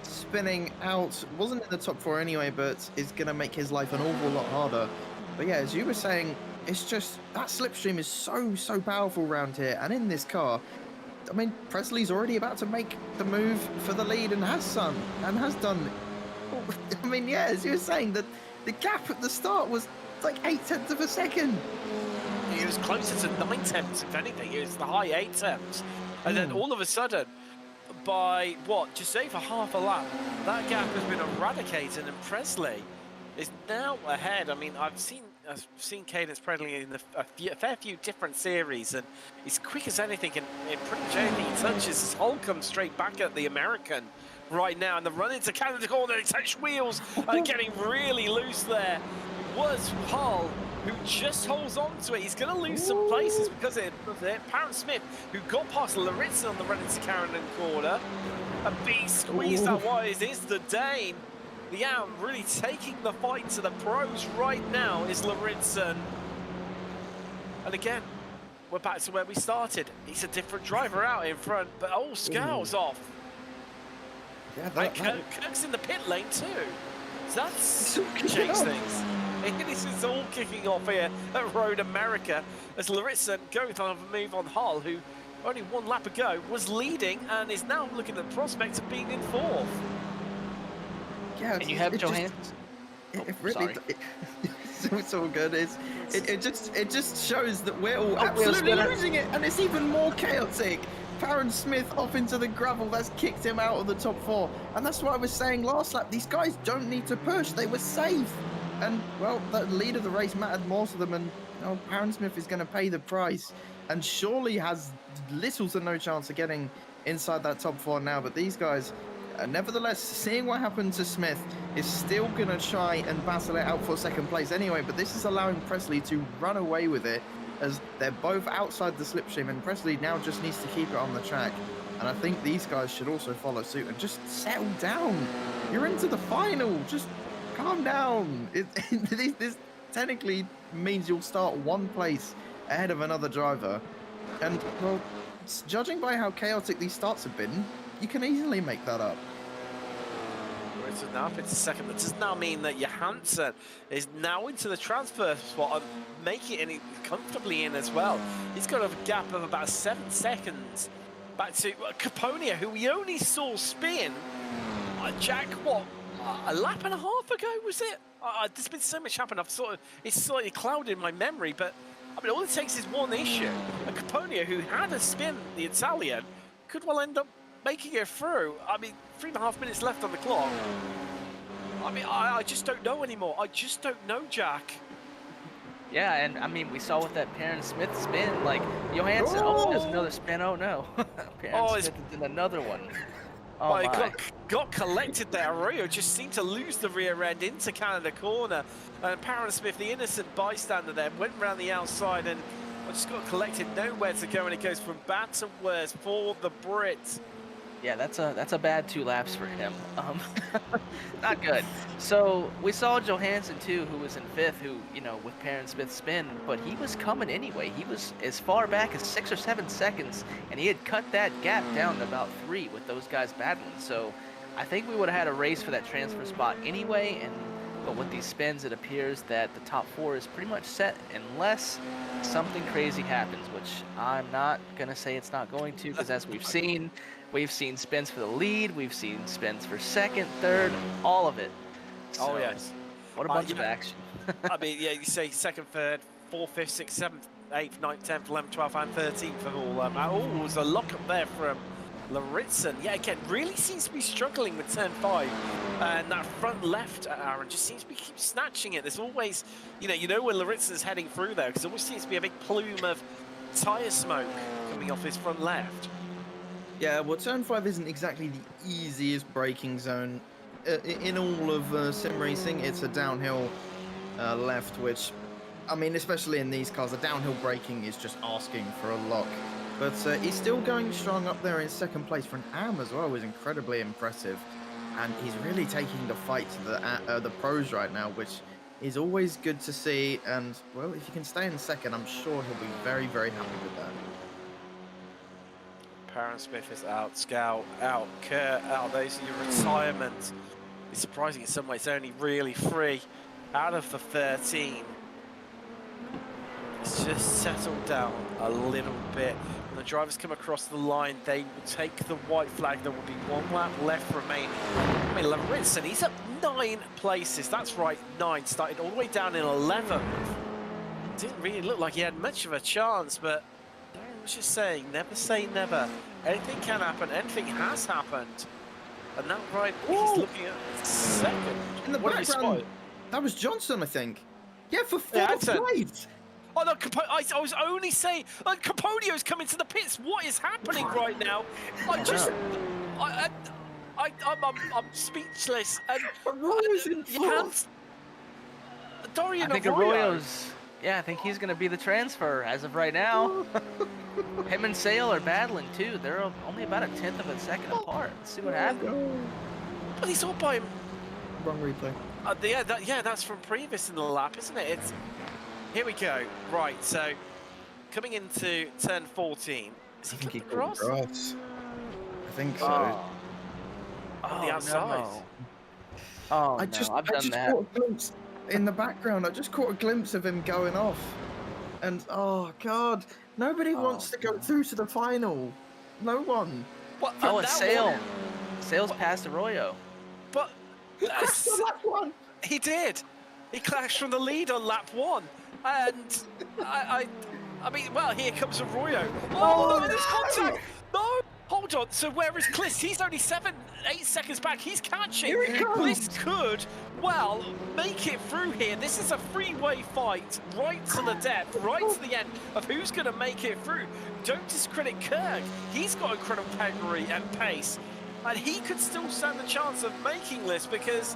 spinning out. Wasn't in the top 4 anyway, but is going to make his life an awful lot harder. But, yeah, as you were saying, it's just, that slipstream is so powerful around here. And in this car, I mean, Presley's already about to make the move for the lead and has done. I mean, yeah, as you were saying, that the gap at the start was like 0.8 of a second. It was closer to 9 attempts, if anything. It was the high 8 attempts. And then all of a sudden, by what, just over half a lap, that gap has been eradicated, and Presley is now ahead. I mean, I've seen Cadence Presley in a fair few different series, and he's quick as anything, and in pretty much anything he touches, his Hull comes straight back at the American right now, and the run into Canada corner, he touched wheels, and getting really loose there was Hull, who just holds on to it. He's going to lose some places because of it. Smith, who got past Lauritsen on the run into Carrington corner, and being squeezed out wide is the Dane. Yeah, really taking the fight to the pros right now is Lauritsen. And again, we're back to where we started. He's a different driver out in front, but Scow's off. Yeah, Kirk's in the pit lane too. So that's changed things. This is all kicking off here at Road America as Lauritsen goes on a move on Hull, who only 1 lap ago was leading and is now looking at the prospect of being in 4th. Yeah, and you have Johansson. It's all good. It just shows that we're all absolutely losing it, and it's even more chaotic. Smith off into the gravel, that's kicked him out of the top 4, and that's what I was saying last lap. These guys don't need to push; they were safe, and well, the lead of the race mattered more to them. And Smith is going to pay the price, and surely has little to no chance of getting inside that top 4 now. But these guys, Nevertheless, seeing what happened to Smith is still going to try and battle it out for second place anyway, but this is allowing Presley to run away with it as they're both outside the slipstream, and Presley now just needs to keep it on the track. And I think these guys should also follow suit and just settle down. You're into the final. Just calm down. This technically means you'll start one place ahead of another driver. And, well, judging by how chaotic these starts have been, you can easily make that up. It's enough. It's a second. That does now mean that Johansson is now into the transfer spot and making it comfortably in as well. He's got a gap of about 7 seconds back to Caponia, who we only saw spin. Jack, what, a lap and a half ago, was it? There's been so much happened. It's slightly clouded my memory, but I mean, all it takes is one issue. And Caponia, who had a spin, the Italian, could well end up making it through. I mean, 3.5 minutes left on the clock. I mean, I just don't know anymore. I just don't know, Jack. Yeah, and I mean, we saw with that Perrin Smith spin, like, Johansson, oh, there's another spin, oh no. Perrin Smith did another one. Oh, my. Got collected there. Arroyo just seemed to lose the rear end into Canada corner. And Perrin Smith, the innocent bystander there, went around the outside and just got collected, nowhere to go, and it goes from bad to worse for the Brit. Yeah, that's a bad 2 laps for him. Not good. So we saw Johansson too, who was in 5th, who, you know, with Perrin Smith's spin, but he was coming anyway. He was as far back as 6 or 7 seconds, and he had cut that gap down to about 3 with those guys battling. So I think we would have had a race for that transfer spot anyway, but with these spins, it appears that the top 4 is pretty much set unless something crazy happens, which I'm not gonna say it's not going to, because as we've seen spins for the lead, we've seen spins for 2nd, 3rd, all of it. So, oh yes. What a bunch of action. I mean, yeah, you say 2nd, 3rd, 4th, 5th, 6th, 7th, 8th, 9th, 10th, 11th, 12th, and 13th of all. Oh, it was a lock up there from Lauritsen. Yeah, again, really seems to be struggling with turn 5. And that front left, Aaron, just seems to be keep snatching it. There's always, you know when Lauritsen's heading through there, because there always seems to be a big plume of tyre smoke coming off his front left. Yeah, well, turn 5 isn't exactly the easiest braking zone in all of sim racing. It's a downhill left, which, I mean, especially in these cars, the downhill braking is just asking for a lock. But he's still going strong up there in 2nd place for an AM as well, is incredibly impressive. And he's really taking the fight to the pros right now, which is always good to see. And, well, if you can stay in 2nd, I'm sure he'll be very, very happy with that. Perrin Smith is out, Scout out, Kurt out. Those are your retirements. It's surprising in some ways, only really 3 out of the 13. It's just settled down a little bit. When the drivers come across the line, they will take the white flag. There will be 1 lap left remaining. I mean, Lauritsen, he's up 9 places. That's right, 9. Started all the way down in 11th. Didn't really look like he had much of a chance, but I was just saying, never say never. Anything can happen. Anything has happened. And that right, he's looking at 2nd. In the background, that was Johnson, I think. Yeah, for 4th place. Oh no, I was only saying, Caponio's coming to the pits. What is happening right now? I'm speechless. And Arroyo's in 4th. Dorian I think Arroyo's. Yeah, I think he's going to be the transfer as of right now. Him and Sale are battling too. They're only about 1/10 of a second apart. Let's see what happens. But he's all by him. Wrong replay. Yeah, that's from previous in the lap, isn't it? Here we go. Right, so coming into turn 14. Is he flipped across? I think so. On the outside. No. Oh, I just I've done that. caught a glimpse in the background. I just caught a glimpse of him going off. And, oh, God. Nobody wants to go through to the final. No one. What? Oh, it's Sale. Sale's past Arroyo. But He crashed on lap 1. He did. He clashed from the lead on lap 1. And I mean, well, here comes Arroyo. Oh, no, there's contact. No, hold on. So where is Kliss? He's only 7, 8 seconds back. He's catching. Here he comes. Kliss could, well, make it through here. This is a three-way fight, right to the death, right to the end of who's going to make it through. Don't discredit Kirk. He's got incredible pedigree and pace. and he could still stand a chance of making this because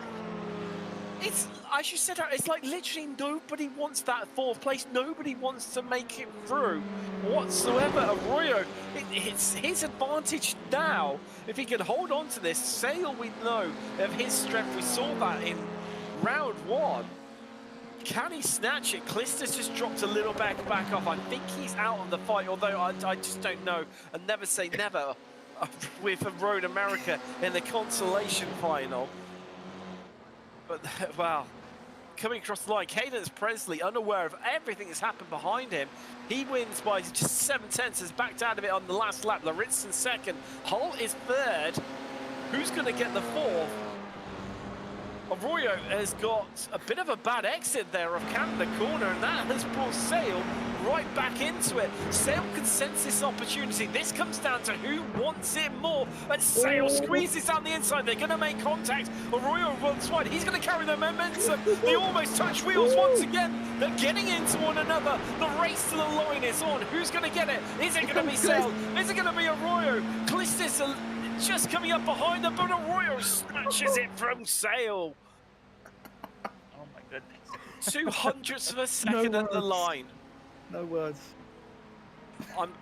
it's, as you said, it's like literally nobody wants that 4th place. Nobody wants to make it through whatsoever. Arroyo, it's his advantage now. If he can hold on to this, Sale, we know of his strength. We saw that in round 1. Can he snatch it? Clistus just dropped a little back off. I think he's out of the fight, although I just don't know. And never say never with Road America in the Consolation final. But, wow, coming across the line, Cadence Presley, unaware of everything that's happened behind him. He wins by just 7/10, has backed out of it on the last lap. Lauritsen 2nd, Hull is 3rd. Who's going to get the 4th? Arroyo has got a bit of a bad exit there of Canada corner, and that has brought Sale right back into it. Sale can sense this opportunity. This comes down to who wants it more, and Sale squeezes down the inside. They're going to make contact. Arroyo runs wide. He's going to carry the momentum. They almost touch wheels once again. They're getting into one another. The race to the line is on. Who's going to get it? Is it going to be Sale? Is it going to be Arroyo? Clistus just coming up behind them, but Arroyo snatches it from Sale. Oh my goodness. 200ths of a second at the line. No words. I'm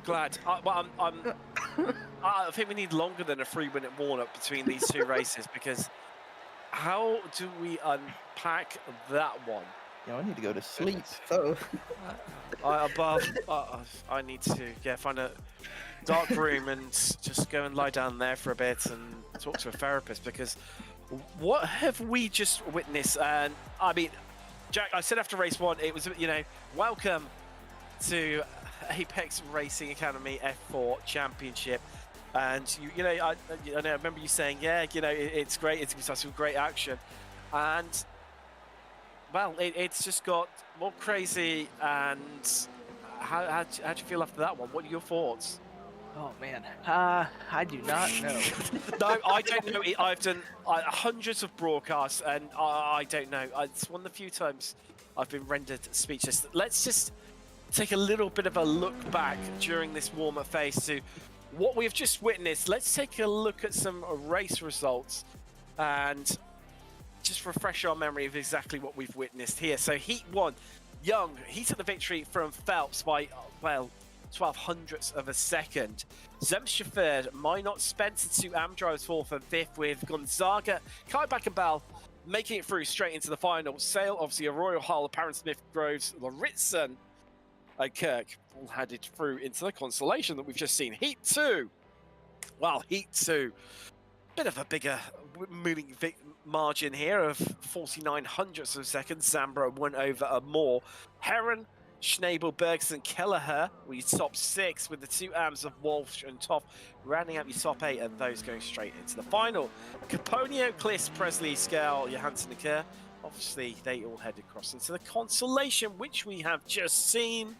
glad. I think we need longer than a 3-minute warm-up between these two races, because how do we unpack that one? Yeah, I need to go to sleep. So I need to find a dark room and just go and lie down there for a bit and talk to a therapist, because what have we just witnessed? And I mean, Jack, I said after race 1, it was, welcome to Apex Racing Academy F4 Championship. And I remember you saying, it's great, it's going to be some great action. And well, it's just got more crazy. And how do you feel after that one? What are your thoughts? Oh man, I do not know. No, I don't know. I've done hundreds of broadcasts, and I don't know. It's one of the few times I've been rendered speechless. Let's just take a little bit of a look back during this warm-up phase to what we've just witnessed. Let's take a look at some race results and just refresh our memory of exactly what we've witnessed here. So Heat 1, Young, he took the victory from Phelps by, 1200ths of a second. Zemstra 3rd, Minot, Spencer 2, Amdrives 4th and 5th, with Gonzaga, Kaibach and Bell making it through straight into the final. Sale, obviously, Arroyo, Hull, Apparent Smith, Groves, Lauritsen and Kirk all headed through into the Consolation that we've just seen. Heat 2. Well, Heat 2. Bit of a bigger moving margin here of 4900ths of a second. Zambro went over a more. Heron, Schnabel, Bergson, Kelleher were your top 6, with the 2 AMs of Walsh and Toff rounding out your top 8, and those going straight into the final. Caponio, Kliss, Presley, Scale, Johansson and Kerr. Obviously, they all headed across into the Consolation, which we have just seen.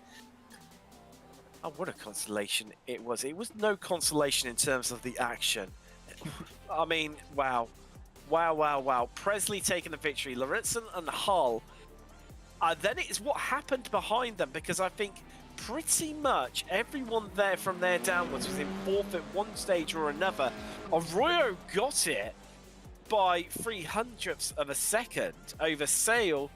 Oh, what a consolation it was. It was no consolation in terms of the action. I mean, wow. Wow. Presley taking the victory. Lauritsen and Hull. Then it is what happened behind them, because I think pretty much everyone there from there downwards was in 4th at one stage or another. Arroyo got it by 300ths of a second over Sale.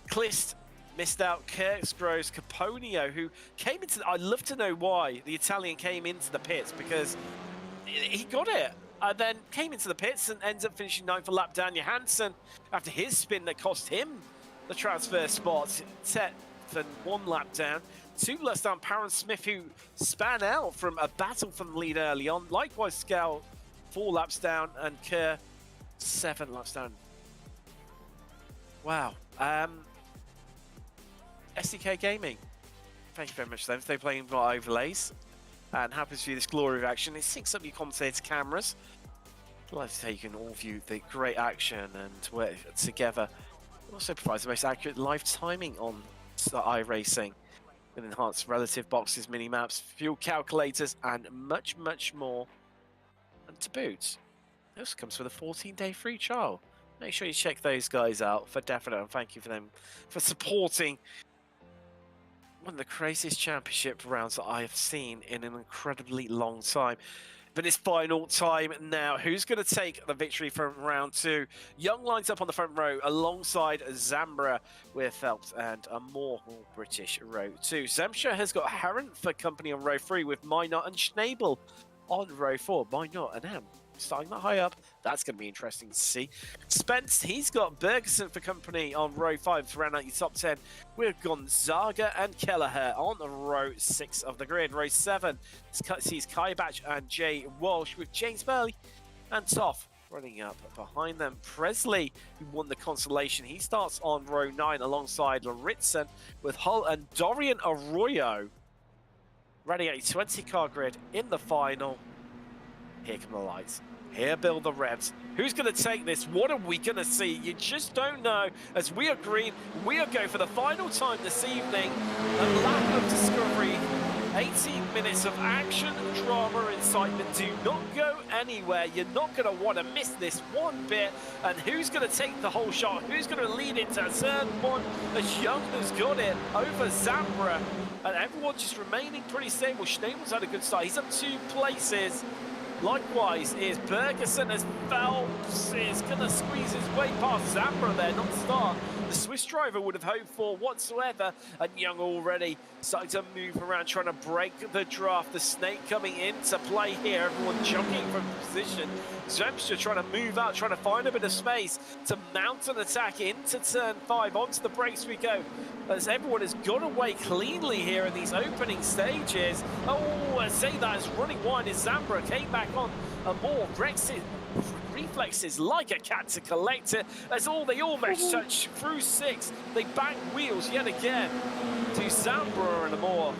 Klist missed out. Kirks, Groves, Caponio, who came into I'd love to know why the Italian came into the pits, because he got it. Then came into the pits and ends up finishing 9th for lap down. Johansson, after his spin that cost him the transfer spot, 10th and 1 lap down. 2 laps down, Parent Smith, who span out from a battle from the lead early on. Likewise, Scout, 4 laps down, and Kerr, 7 laps down. Wow. SDK Gaming, thank you very much to them. They're playing by overlays and happy to see this glory of action. It syncs up your commentator cameras. I'd like to say you can all view the great action and work together. It also provides the most accurate live timing on iRacing, with enhanced relative boxes, mini maps, fuel calculators, and much more. And to boot, it also comes with a 14-day free trial. Make sure you check those guys out for definite, and thank you for them for supporting one of the craziest championship rounds that I have seen in an incredibly long time. But it's final time now. Who's going to take the victory from round 2? Young lines up on the front row alongside Zambra with Phelps and a more British row 2. Zemsha has got Harren for company on row 3 with Minot and Schnabel on row 4. Minot and Am starting that high up. That's going to be interesting to see. Spence, he's got Bergerson for company on row 5 to round out your top 10 with Gonzaga and Kelleher on row 6 of the grid. Row 7 sees Kaibach and Jay Walsh with James Burley and Toff running up behind them. Presley, who won the Consolation, he starts on row 9 alongside Laritsen with Hull and Dorian Arroyo. Running a 20-car grid in the final. Here come the lights. Here build the revs. Who's going to take this? What are we going to see? You just don't know. As we are green, we are going for the final time this evening. A lap of discovery. 18 minutes of action, drama, excitement. Do not go anywhere. You're not going to want to miss this one bit. And who's going to take the whole shot? Who's going to lead into turn 1? As Young has got it over Zambra. And everyone just remaining pretty stable. Schnabel's had a good start. He's up 2 places. Likewise is Bergerson, as Phelps is going to squeeze his way past Zambra there, not start. The Swiss driver would have hoped for whatsoever. And Young already starting to move around, trying to break the draft. The snake coming into play here. Everyone jockeying from position. Zemstra trying to move out, trying to find a bit of space to mount an attack into turn 5. Onto the brakes we go. As everyone has got away cleanly here in these opening stages. Oh, I say that as running wide as Zambra came back on a more reflexes like a cat to collect it. As they almost touch through 6. They bang wheels yet again to Zambra and a more.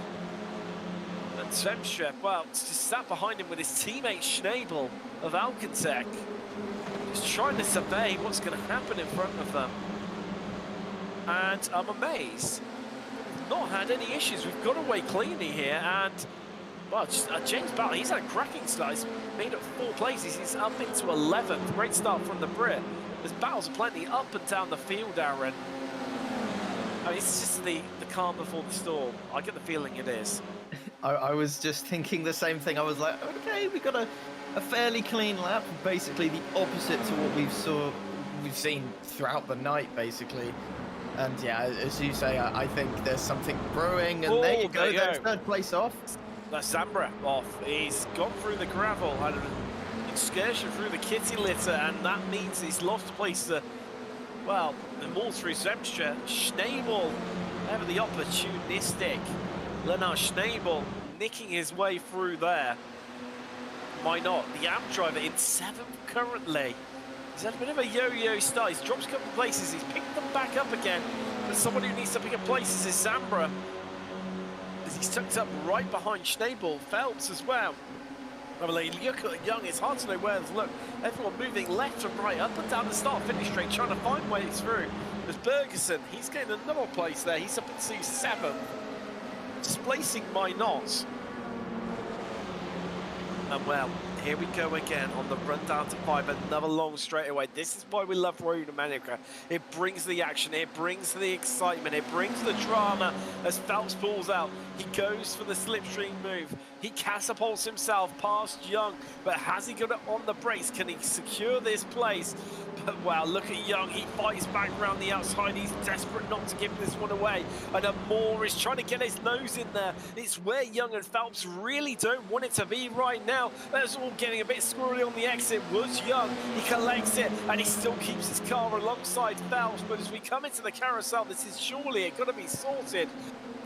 And Zemstra, well, just sat behind him with his teammate Schnabel of Alcantech. Just trying to survey what's going to happen in front of them. And I'm amazed. We've not had any issues. We've got away cleanly here. And, well, just, James Battle, he's had a cracking start. He's made up 4 places. He's up into 11th. Great start from the Brit. There's battles plenty up and down the field, Aaron. I mean, it's just the calm before the storm. I get the feeling it is. I was just thinking the same thing. I was like, okay, we got a fairly clean lap. Basically the opposite to what we've seen throughout the night, basically. And yeah, as you say, I think there's something brewing, and there you go, there's 3rd place off. That's Zambra off. He's gone through the gravel, had an excursion through the kitty litter, and that means he's lost place to, well, the more through Zemstra. Schnabel, ever the opportunistic. Lennart Schnabel nicking his way through there. Why not? The Am driver in 7th currently. He's had a bit of a yo-yo start. He's dropped a couple of places. He's picked them back up again. But someone who needs to pick up places is Zambra. As he's tucked up right behind Schnabel. Phelps as well. Well, look at Young. It's hard to know where to look. Everyone moving left and right, up and down the start-finish straight, trying to find ways through. There's Bergerson. He's getting another place there. He's up into 7th. Displacing Minot. And well, here we go again on the run down to 5, another long straightaway. This is why we love Road America. It brings the action, it brings the excitement, it brings the drama. As Phelps pulls out, he goes for the slipstream move. He catapults himself past Young, but has he got it on the brakes? Can he secure this place? But wow, look at Young. He fights back around the outside. He's desperate not to give this one away. And Moore is trying to get his nose in there. It's where Young and Phelps really don't want it to be right now. That's all getting a bit squirrely on the exit. Was Young. He collects it, and he still keeps his car alongside Phelps. But as we come into the carousel, this is surely it got to be sorted.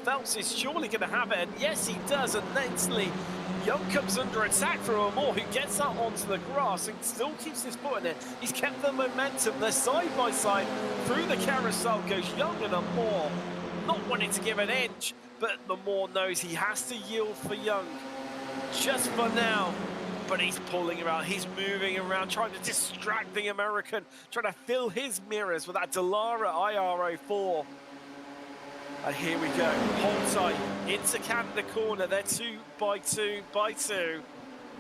Phelps is surely going to have it, and yes, he does. And instantly, Young comes under attack from Moore, who gets out onto the grass and still keeps his foot in it. He's kept the momentum. They're side by side. Through the carousel goes Young and Moore, not wanting to give an inch, but Moore knows he has to yield for Young just for now. But he's pulling around, he's moving around, trying to distract the American, trying to fill his mirrors with that Dallara IRA 4. And here we go, hold tight, into Canada corner, they're 2 by 2 by 2.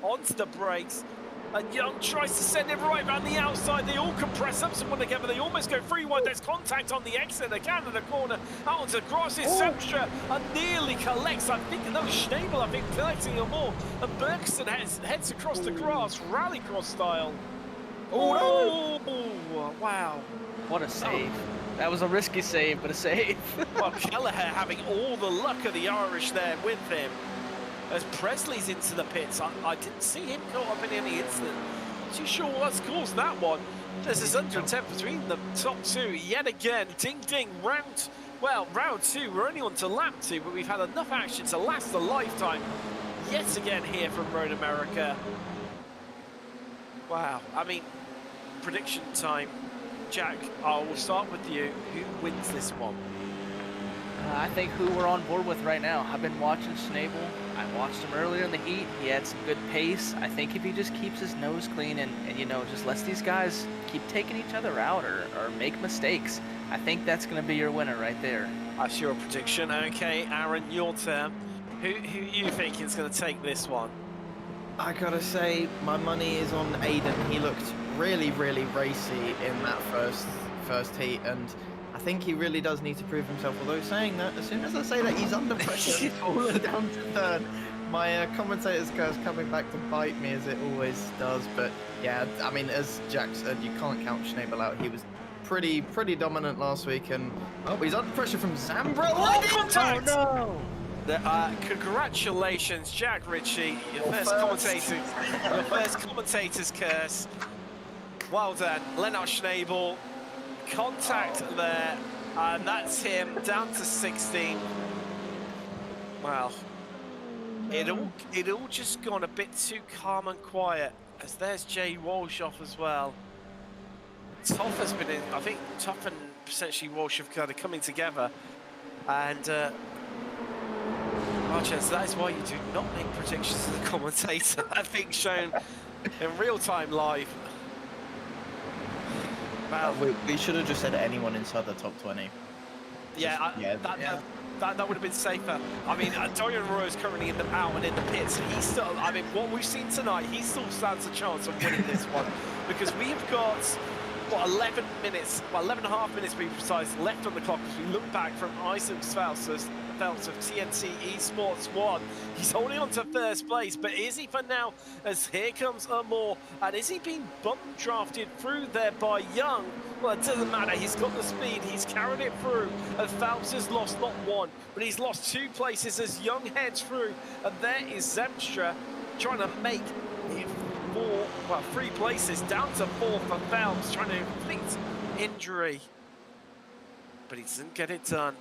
Onto the brakes, And Young tries to send it right around the outside. They all compress up someone together. They almost go free wide. There's contact on the exit. They can in the corner. Out onto the grass is Semstra and nearly collects. I think that was Schnabel, I think, collecting them all. And Bergson heads across the grass, rallycross style. Oh, no. Wow. What a save. That was a risky save, but a save. Well, Kelleher having all the luck of the Irish there with him. As Presley's into the pits, I didn't see him caught up in any incident. Not too sure what's caused that one. There's this under-temp between the top two yet again. Ding ding, round two. We're only on to lap 2, but we've had enough action to last a lifetime. Yet again here from Road America. Wow, I mean, prediction time. Jack, I will start with you. Who wins this one? I think who we're on board with right now. I've been watching Schnabel. I watched him earlier in the heat. He had some good pace. I think if he just keeps his nose clean and you know, just lets these guys keep taking each other out or make mistakes, I think that's going to be your winner right there. That's your prediction. Okay, Aaron, your turn. Who you think is going to take this one? I gotta say, my money is on Aiden. He looked really, really racy in that first heat, and I think he really does need to prove himself. Although saying that, as soon as I say that he's under pressure, he's falling down to third. My commentator's curse coming back to bite me as it always does. But yeah, I mean, as Jack said, you can't count Schnabel out. He was pretty dominant last week, and oh, he's under pressure from Zambra. Oh, contact! Oh no! Congratulations, Jack Ritchie, your first commentator's curse. Well done, Lennart Schnabel. Contact there, and that's him down to 16. Well, it all just gone a bit too calm and quiet. As there's Jay Walsh off as well. Toff has been in. I think Toff and potentially Walsh have kind of coming together, and. Marchens, that is why you do not make predictions as a commentator. I think shown in real time live. Wow. We should have just said anyone inside the top 20. Yeah, that would have been safer. I mean, Dorian Roy is currently out and in the pits, and he's still. I mean, what we've seen tonight, he still stands a chance of winning this one because we have got. What, 11 minutes, well, 11 and a half minutes to be precise, left on the clock as we look back from Isaac Phelps of TNT Esports 1. He's holding on to first place, but is he for now? As here comes Moore, and is he being bump drafted through there by Young? Well, it doesn't matter, he's got the speed, he's carried it through, and Phelps has lost not one, but he's lost 2 places as Young heads through, and there is Zemstra trying to make it 3 places, down to 4 for Phelps, trying to inflict injury. But he doesn't get it done.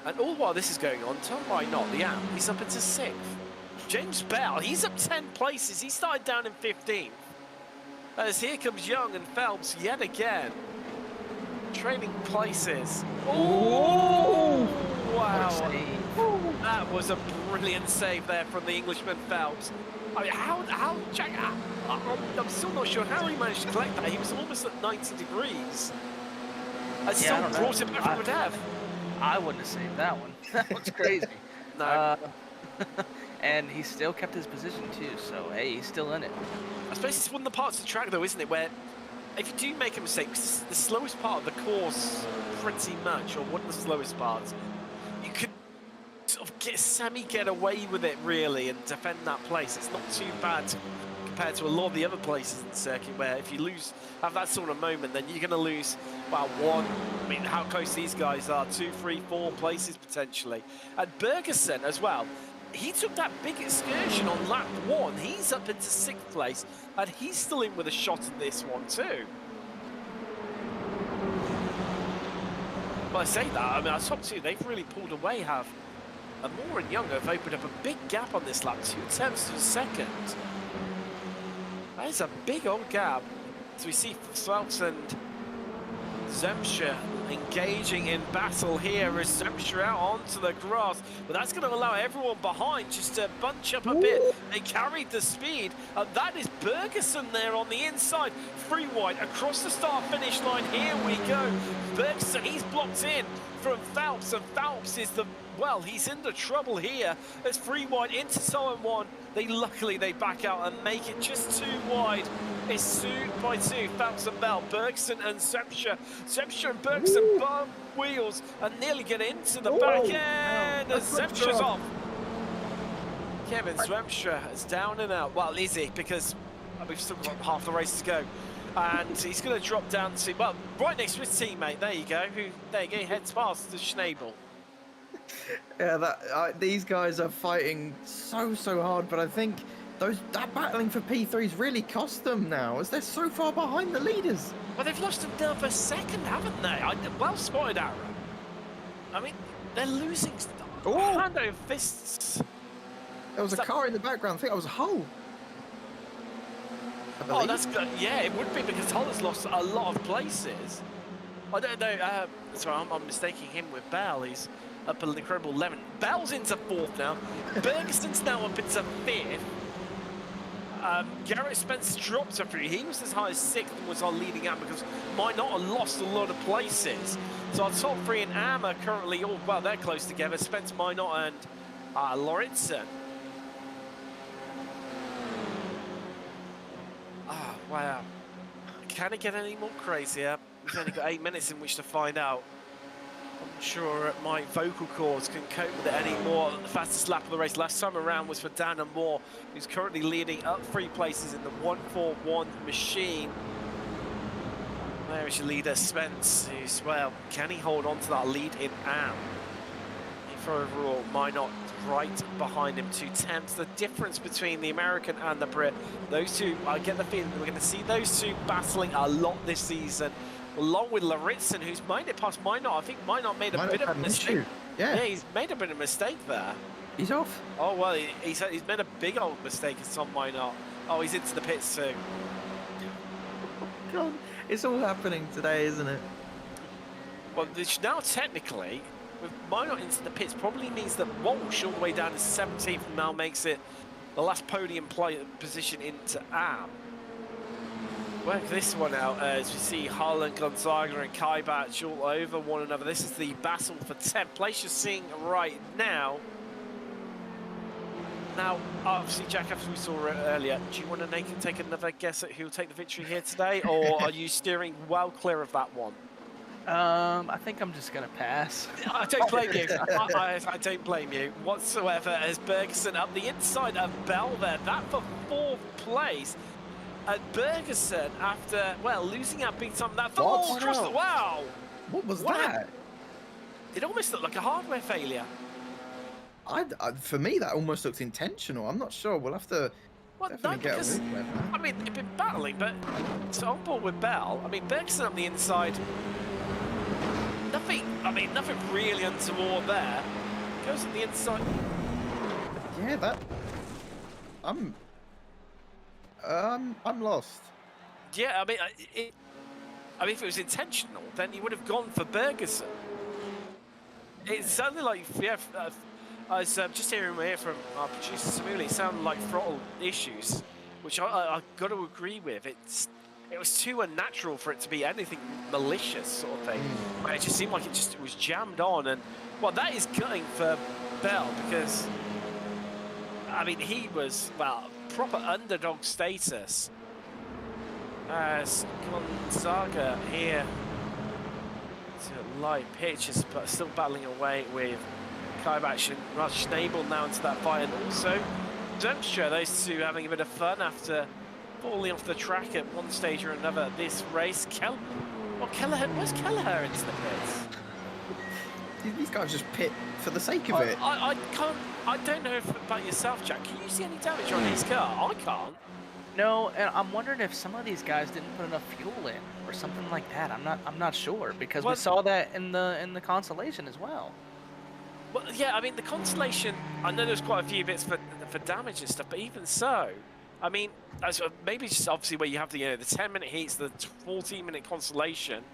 And all while this is going on, Tom Why Not, the app, he's up into 6th. James Bell, he's up 10 places, he started down in 15th. As here comes Young and Phelps yet again. Trading places. Oh! Wow. That was a brilliant save there from the Englishman Phelps. I mean, how Jack, I'm still not sure how he managed to collect that. He was almost at 90 degrees. And still brought it back from the death. I wouldn't have saved that one. That was crazy. No. And he still kept his position too, so hey, he's still in it. I suppose it's one of the parts of the track though, isn't it, where if you do make a mistake, it's the slowest part of the course pretty much, or one of the slowest parts, you could sort of get away with it really and defend that place. It's not too bad compared to a lot of the other places in the circuit where if you have that sort of moment, then you're going to lose, well, 1, I mean, how close these guys are, 2, 3, 4 places potentially. And Bergersen as well, he took that big excursion on lap 1. He's up into 6th place, and he's still in with a shot at this one too. Well, I say that, I mean, our top 2, they've really pulled away, have. And Moore and Young have opened up a big gap on this lap, 2 tenths to a second. That is a big old gap. So we see Phelps and Zemstra engaging in battle here as Zemstra out onto the grass, but that's going to allow everyone behind just to bunch up a bit. They carried the speed, and that is Bergersen there on the inside, free wide across the start finish line. Here we go. Bergersen, he's blocked in. from Phelps, and Phelps is he's in the trouble here. There's 3 wide into zone 1. Luckily they back out and make it just 2 wide. It's 2 by 2, Phelps and Bell, Bergson and Sepsha. Sepsha and Bergson bump wheels and nearly get into the back end, and Sepsha's off. Kevin Swemstra is down and out. Well, is he? Because we've still got half the race to go. And he's going to drop down to, right next to his teammate. There you go. He heads past the Schnabel. Yeah, these guys are fighting so hard, but I think that battling for P3's really cost them now, as they're so far behind the leaders. Well, they've lost another second, haven't they? Well spotted, ARA. I mean, they're losing hand over fists. There was a car in the background. I think that was Hull. Oh, that's good. Yeah, it would be, because Hull has lost a lot of places. I don't know. Sorry, I'm mistaking him with Bell. He's up an incredible 11. Bell's into 4th now. Bergeson's now up into 5th. Garrett Spence dropped to 3. He was as high as 6th and was our leading AM, because might not have lost a lot of places. So our top 3 in AM are currently they're close together. Spence, Minot, and Lauritsen. Wow. Can it get any more crazier? We've only got 8 minutes in which to find out. I'm not sure my vocal cords can cope with it anymore. The fastest lap of the race last time around was for Dana Moore, who's currently leading up 3 places in the 141 machine. There is your leader, Spence, who's, can he hold on to that lead in AM? For overall, Minot right behind him, 2/10. The difference between the American and the Brit, those two, I get the feeling we're going to see those two battling a lot this season, along with Lauritsen, who's made it past Minot. I think Minot made a bit of a mistake. Yeah, he's made a bit of a mistake there. He's off. Oh, well, he's made a big old mistake, it's Tom Minot. Oh, he's into the pits too. God, it's all happening today, isn't it? Well, now technically, with Minot into the pits, probably means that Walsh all the way down to 17th now makes it the last podium position into AM. Work this one out as we see Hull and Gonzaga and Kaibach all over one another. This is the battle for 10th place you're seeing right now. Now, obviously, Jack, as we saw earlier, do you want to take another guess at who will take the victory here today, or are you steering well clear of that one? I think I'm just going to pass. I don't blame you. I don't blame you whatsoever, as Bergeson up the inside of Bell there. That for 4th place. Bergeson, after, losing out big time, that for wow! What was that? It almost looked like a hardware failure. For me, that almost looks intentional. I'm not sure. We'll have to because, I mean, they've been battling, but it's on board with Bell. I mean, Bergeson on the inside. Nothing really untoward there. Goes on the inside. Yeah, I'm lost. Yeah, I mean, if it was intentional, then he would have gone for Bergeson. It sounded like, I was just hearing from our producer Samuli. It sounded like throttle issues, which I got to agree with. It was too unnatural for it to be anything malicious, sort of thing. It just seemed like it was jammed on, and that is gutting for Bell, because I mean he was proper underdog status. As Gonzaga here to light pitches, but still battling away with Kaibach and Rush Schnabel now into that fight, and also Dempstra, those two having a bit of fun after falling off the track at one stage or another this race. Where's Kelleher into the pits? These guys just pit for the sake of it. I don't know about yourself, Jack. Can you see any damage on his car? I can't. No, and I'm wondering if some of these guys didn't put enough fuel in or something like that. I'm not sure, because we saw that in the Consolation as well. Well, yeah, I mean the Consolation, I know there's quite a few bits for damage and stuff, but even so, I mean, maybe just obviously where you have the 10-minute heats, the 14-minute Consolation,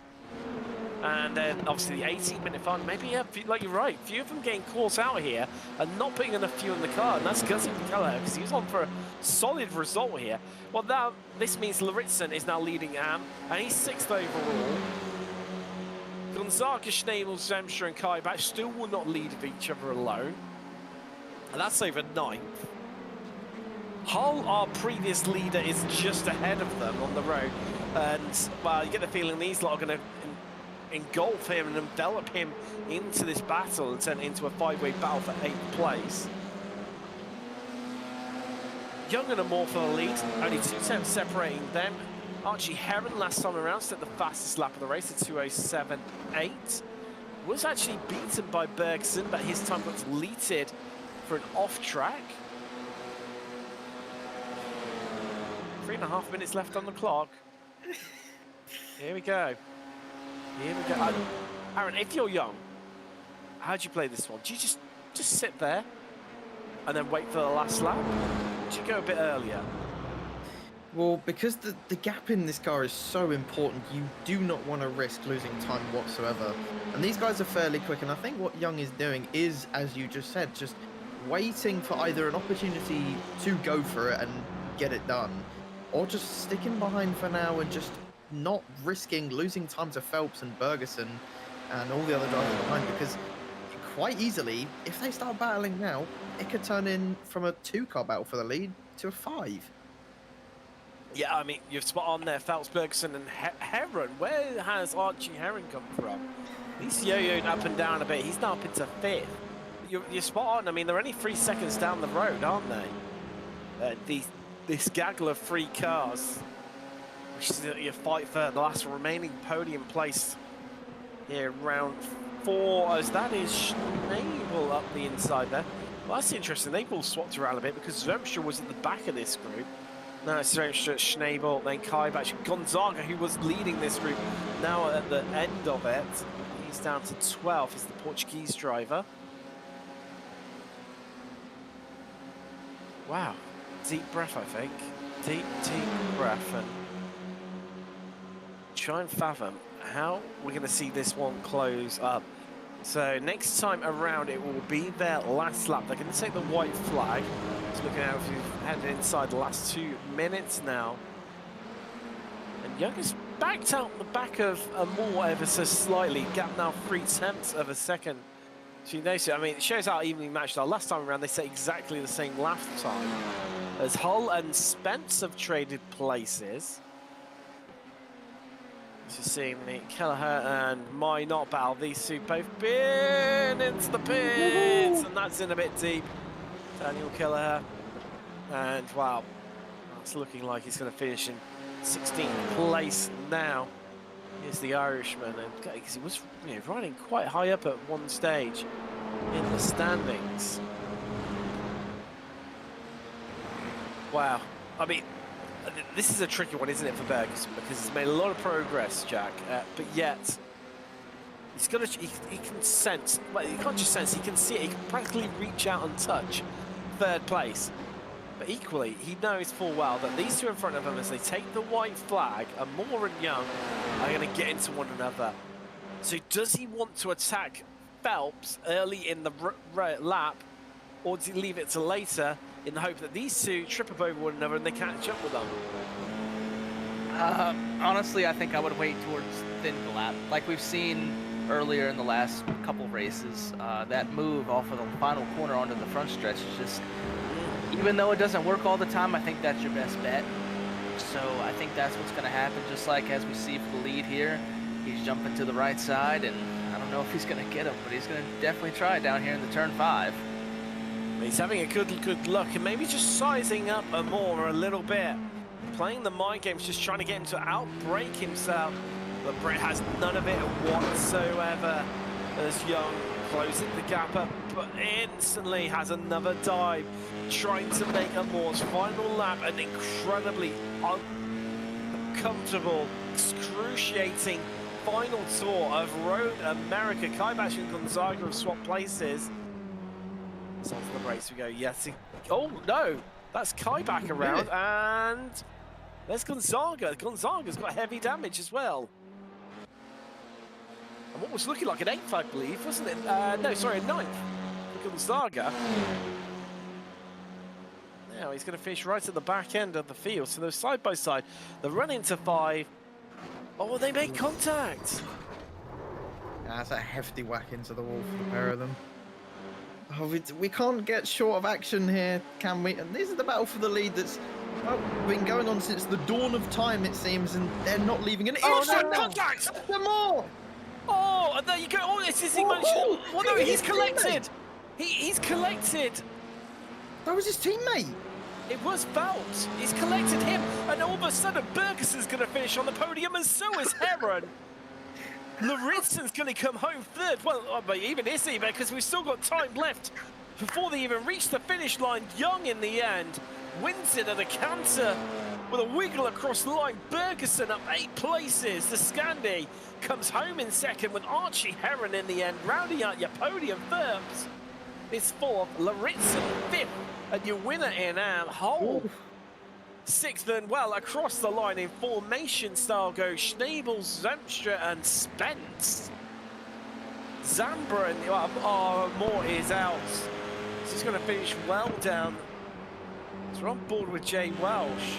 and then obviously the 18-minute fun. Maybe, like you're right, a few of them getting caught out here and not putting enough fuel in the car, and that's gutting for Kelleher, because he was on for a solid result here. Well, now this means Lauritsen is now leading AM, and he's 6th overall. Gonzaga, Schnabel, Zemstra and Kaibach still will not lead of each other alone. And that's over 9th. Hull, our previous leader, is just ahead of them on the road. And, well, you get the feeling these lot are going to engulf him and envelop him into this battle and turn it into a 5-way battle for 8th place. Young and Amor for the lead, only 2 tenths separating them. Archie Heron last time around set the fastest lap of the race at 2:07.8. Was actually beaten by Bergson, but his time got deleted for an off track. 3.5 minutes left on the clock. Here we go. Here we go. Aaron, if you're young, how do you play this one? Do you just sit there and then wait for the last lap? Do you go a bit earlier? Well, because the gap in this car is so important, you do not want to risk losing time whatsoever. And these guys are fairly quick, and I think what Young is doing is, as you just said, just waiting for either an opportunity to go for it and get it done, or just sticking behind for now and just not risking losing time to Phelps and Bergerson and all the other drivers behind, because quite easily, if they start battling now, it could turn in from a 2-car battle for the lead to a 5. Yeah, I mean, you're spot on there, Phelps, Bergson and Heron. Where has Archie Heron come from? He's yo-yoed up and down a bit. He's now up into 5th. You're spot on. I mean, they're only 3 seconds down the road, aren't they? This gaggle of 3 cars, which is your fight for the last remaining podium place here, round 4, as that is Schnabel up the inside there. Well, that's interesting. They've all swapped around a bit because Zemstra was at the back of this group. Now it's Zemstra, Schnabel, then Kaibach. Gonzaga, who was leading this group, now at the end of it. He's down to 12th as the Portuguese driver. Wow. Deep breath, I think. Deep breath. And try and fathom how we're going to see this one close up. So next time around, it will be their last lap. They're going to take the white flag. Just looking out if we've headed inside the last 2 minutes now. And Young is backed out the back of Amor ever so slightly. Gap now 3/10 of a second. So you notice it. I mean, it shows how evenly matched are. Last time around, they set exactly the same lap time. As Hull and Spence have traded places. So seeing the Kelleher and Minot battle, these two both been into the pits, and that's in a bit deep. Daniel Kelleher, and wow, that's looking like he's going to finish in 16th place now. Here's the Irishman, and because he was riding quite high up at one stage in the standings. Wow, I mean, this is a tricky one, isn't it, for Bergerson, because he's made a lot of progress, Jack, but yet he's got to, he can sense, well, he can't just sense, he can see it, he can practically reach out and touch 3rd place. But equally, he knows full well that these two in front of him, as they take the white flag, Amor and Young are going to get into one another. So does he want to attack Phelps early in the lap, or does he leave it to later in the hope that these two trip up over one another and they catch up with them? Honestly, I think I would wait towards the end of the lap. Like we've seen earlier in the last couple races, that move off of the final corner onto the front stretch is just, even though it doesn't work all the time, I think that's your best bet. So I think that's what's going to happen, just like as we see for the lead here. He's jumping to the right side, and I don't know if he's going to get him, but he's going to definitely try down here in the turn 5. He's having a good look, and maybe just sizing up Amor a little bit. Playing the mind games, just trying to get him to outbrake himself. But Brett has none of it whatsoever. As Young closing the gap up, but instantly has another dive, trying to make Amor's final lap an incredibly uncomfortable, excruciating final tour of Road America. Kaibach and Gonzaga have swapped places. So onto the race we go. Yes. Oh no, that's Kaibach around, and there's Gonzaga. Gonzaga's got heavy damage as well. And what was looking like an 8th, I believe, wasn't it? No, sorry, a 9th for Gonzaga. Now he's going to finish right at the back end of the field. So they're side by side. They run into 5. Oh, they make contact. That's a hefty whack into the wall for the pair of them. Oh, we can't get short of action here, can we? And this is the battle for the lead that's been going on since the dawn of time, it seems, and they're not leaving an Instant contact! Some more! Oh, and there you go. Oh, this is he managed. Well, no, he's collected. He's collected. That was his teammate. It was Phelps. He's collected him, and all of a sudden, Bergeson's going to finish on the podium, and so is Heron. Lauritsen's going to come home third. Well, but even is he? Because we've still got time left before they even reach the finish line. Young, in the end, wins it at a canter with a wiggle across the line. Bergeson up 8 places. The Scandi comes home in second with Archie Heron in the end, rounding out your podium. Phelps is 4th, Lauritsen 5th, and your winner in Hole. 6th, and well, across the line in formation style go Schnabel, Zemstra, and Spence. Zambra and Moore is out. So he's going to finish well down. So we're on board with Jay Welsh.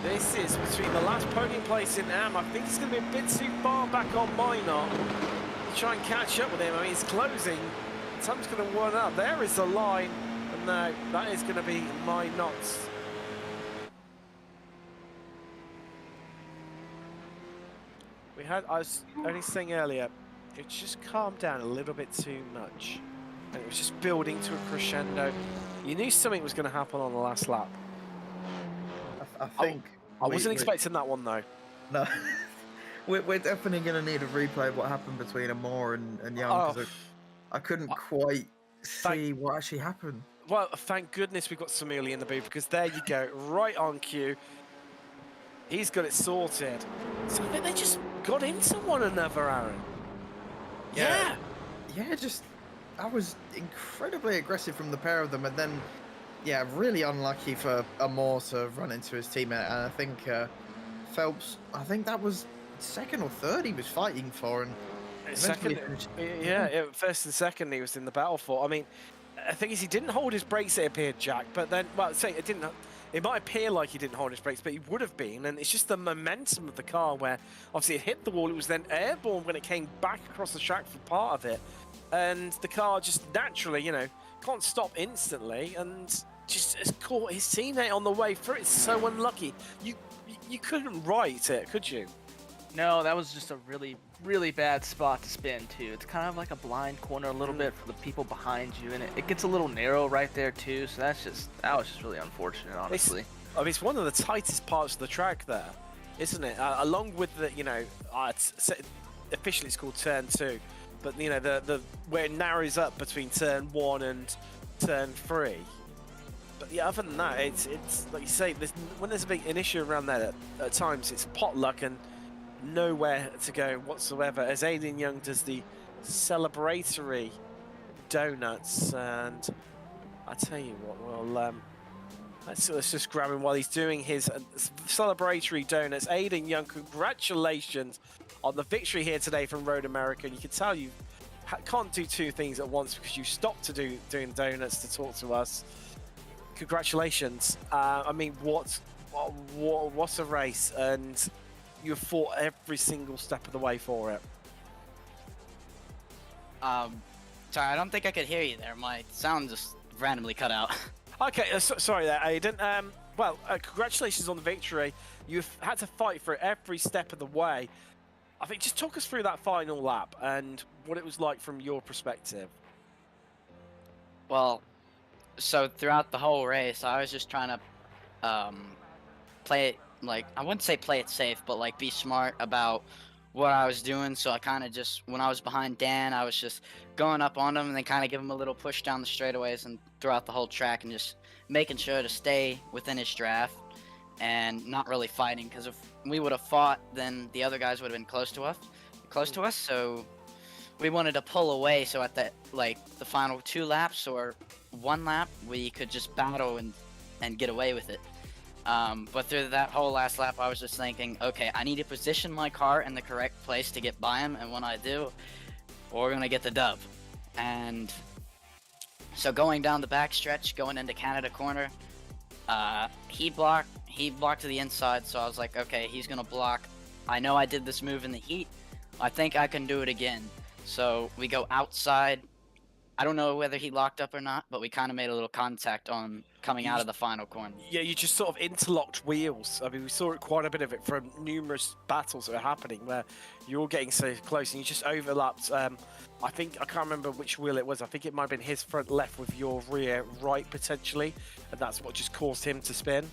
This is between the last podium place in I think he's going to be a bit too far back on Minot to try and catch up with him. I mean, he's closing. Tom's going to run up. There is the line. And no, that is going to be Minot's. I was only saying earlier, it just calmed down a little bit too much. And it was just building to a crescendo. You knew something was going to happen on the last lap. I think... I wasn't expecting that one, though. No. we're definitely going to need a replay of what happened between Amor and Young, because I couldn't quite see what actually happened. Well, thank goodness we've got Samuli in the booth, because there you go, right on cue. He's got it sorted. So I think they just got into one another, Aaron. Yeah. Just that was incredibly aggressive from the pair of them, and then really unlucky for Amor to run into his teammate. And I think Phelps, I think that was 2nd or 3rd he was fighting for, and second, first and second he was in the battle for. I mean, the thing is, he didn't hold his brakes, it appeared, Jack, but then, well, say it didn't. It might appear like he didn't hold his brakes, but he would have been, and it's just the momentum of the car where obviously it hit the wall. It was then airborne when it came back across the track for part of it, and the car just naturally, can't stop instantly, and just has caught his teammate on the way through. It's so unlucky. You couldn't right it, could you? No, that was just a really, really bad spot to spin too. It's kind of like a blind corner a little bit for the people behind you, and it gets a little narrow right there too. So that was just really unfortunate, honestly. It's one of the tightest parts of the track there, isn't it? Along with the, officially it's called turn 2, but the where it narrows up between turn 1 and turn 3. But other than that, it's like you say, when there's an issue around there, at times it's potluck and nowhere to go whatsoever, as Aiden Young does the celebratory donuts. And I tell you what, well, let's just grab him while he's doing his celebratory donuts. Aiden Young, congratulations on the victory here today from Road America. And you can tell you can't do 2 things at once, because you stopped to doing donuts to talk to us. Congratulations. I mean, what a race, and you fought every single step of the way for it. Sorry, I don't think I could hear you there. My sound just randomly cut out. Okay, sorry there, Aiden. Congratulations on the victory. You've had to fight for it every step of the way. I think just talk us through that final lap and what it was like from your perspective. Well, so throughout the whole race, I was just trying to play it, like, I wouldn't say play it safe, but like be smart about what I was doing. So I kind of just, when I was behind Dan, I was just going up on him and then kind of give him a little push down the straightaways and throughout the whole track, and just making sure to stay within his draft and not really fighting, because if we would have fought, then the other guys would have been close to us. So we wanted to pull away, so at the final 2 laps or 1 lap, we could just battle and get away with it. But through that whole last lap, I was just thinking, okay, I need to position my car in the correct place to get by him, and when I do, we're gonna get the dub. And so going down the back stretch, going into Canada corner, he blocked to the inside, so I was like, okay, he's gonna block. I know I did this move in the heat. I think I can do it again. So we go outside. I don't know whether he locked up or not, but we kind of made a little contact on coming out of the final corner. Yeah, you just sort of interlocked wheels. I mean, we saw quite a bit of it from numerous battles that are happening where you're getting so close and you just overlapped. I can't remember which wheel it was. I think it might have been his front left with your rear right potentially, and that's what just caused him to spin.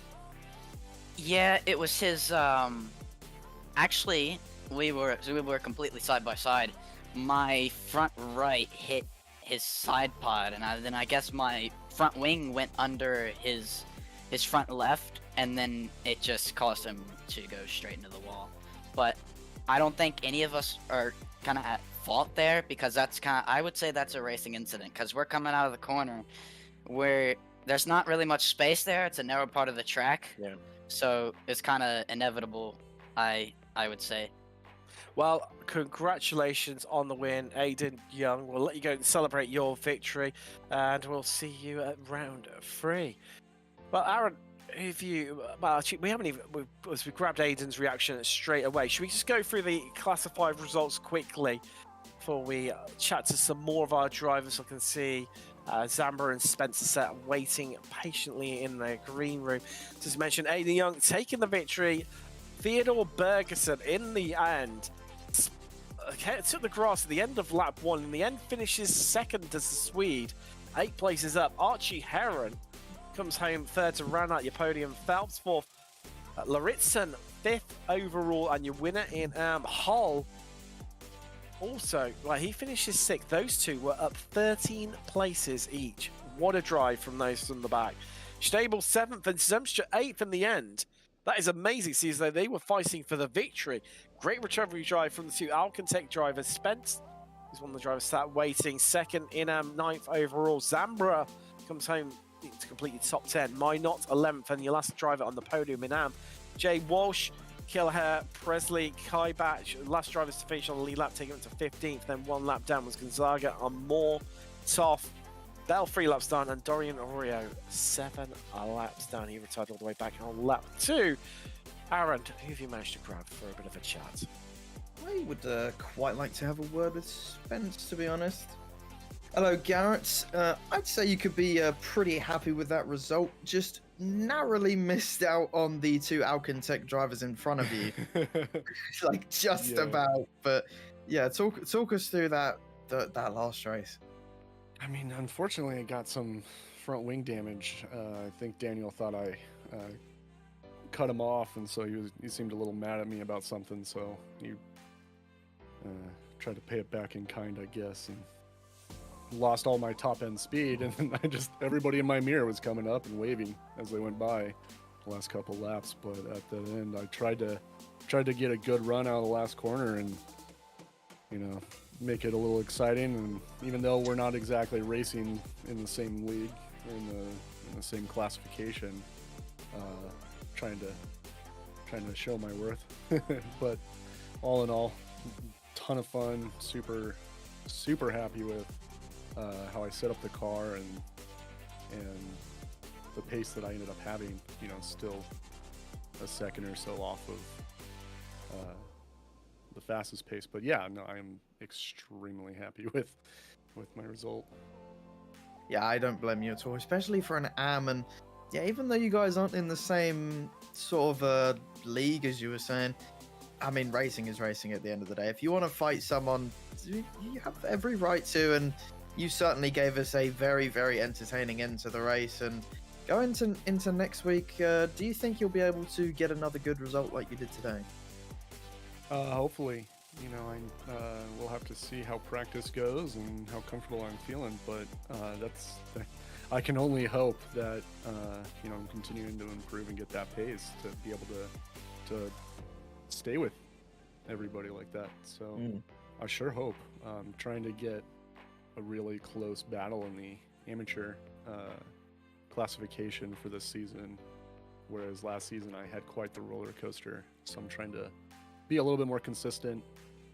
Yeah, it was his. Actually, we were completely side by side. My front right hit his side pod, and then I guess my front wing went under his front left, and then it just caused him to go straight into the wall. But I don't think any of us are kind of at fault there, because I would say that's a racing incident, because we're coming out of the corner where there's not really much space there. It's a narrow part of the track. Yeah. So it's kind of inevitable, I would say. Well, congratulations on the win, Aiden Young. We'll let you go and celebrate your victory, and we'll see you at round 3. Well, Aaron, actually, we haven't even, we grabbed Aiden's reaction straight away. Should we just go through the classified results quickly before we chat to some more of our drivers? I can see Zambra and Spencer Set waiting patiently in the green room. Just mentioned Aiden Young taking the victory. Theodore Bergerson in the end took the grass at the end of lap 1. In the end, finishes second as the Swede, 8 places up. Archie Heron comes home third to round out your podium. Phelps fourth. Laritzen 5th overall, and your winner in Hull. Also, he finishes 6th. Those two were up 13 places each. What a drive from those from the back. Stable 7th and Zemstra 8th in the end. That is amazing. See, as though they were fighting for the victory. Great recovery drive from the 2 Alcantech drivers. Spence is one of the drivers sat waiting. Second, Inam 9th overall. Zambra comes home to complete your top 10. Minot 11th, and your last driver on the podium, Inam. Jay Walsh, Kilher, Presley, Kaibatch, last drivers to finish on the lead lap, taking it to 15th. Then 1 lap down was Gonzaga on Moore, Toff, Bell 3 laps down, and Dorian Oreo 7 laps down. He retired all the way back on lap 2. Aaron, who have you managed to grab for a bit of a chat? I would quite like to have a word with Spence, to be honest. Hello, Garrett. I'd say you could be pretty happy with that result. Just narrowly missed out on the 2 Alcantech drivers in front of you. Like, just about. But, yeah, talk us through that last race. I mean, unfortunately, I got some front wing damage. I think Daniel thought I cut him off, and so he seemed a little mad at me about something, so he tried to pay it back in kind, I guess, and lost all my top end speed, and then everybody in my mirror was coming up and waving as they went by the last couple laps. But at the end, I tried to get a good run out of the last corner and, make it a little exciting. And even though we're not exactly racing in the same league, in the same classification, trying to show my worth. But all in all, ton of fun. Super happy with how I set up the car and the pace that I ended up having. Still a second or so off of the fastest pace. But yeah, no, I'm extremely happy with my result. Yeah, I don't blame you at all, especially for an AM. And yeah, even though you guys aren't in the same sort of league as you were saying, I mean, racing is racing at the end of the day. If you want to fight someone, you have every right to, and you certainly gave us a very, very entertaining end to the race. And going into next week, do you think you'll be able to get another good result like you did today? Hopefully. We'll have to see how practice goes and how comfortable I'm feeling, but I can only hope that I'm continuing to improve and get that pace to be able to stay with everybody like that. So I sure hope. I'm trying to get a really close battle in the amateur classification for this season, whereas last season I had quite the roller coaster. So I'm trying to be a little bit more consistent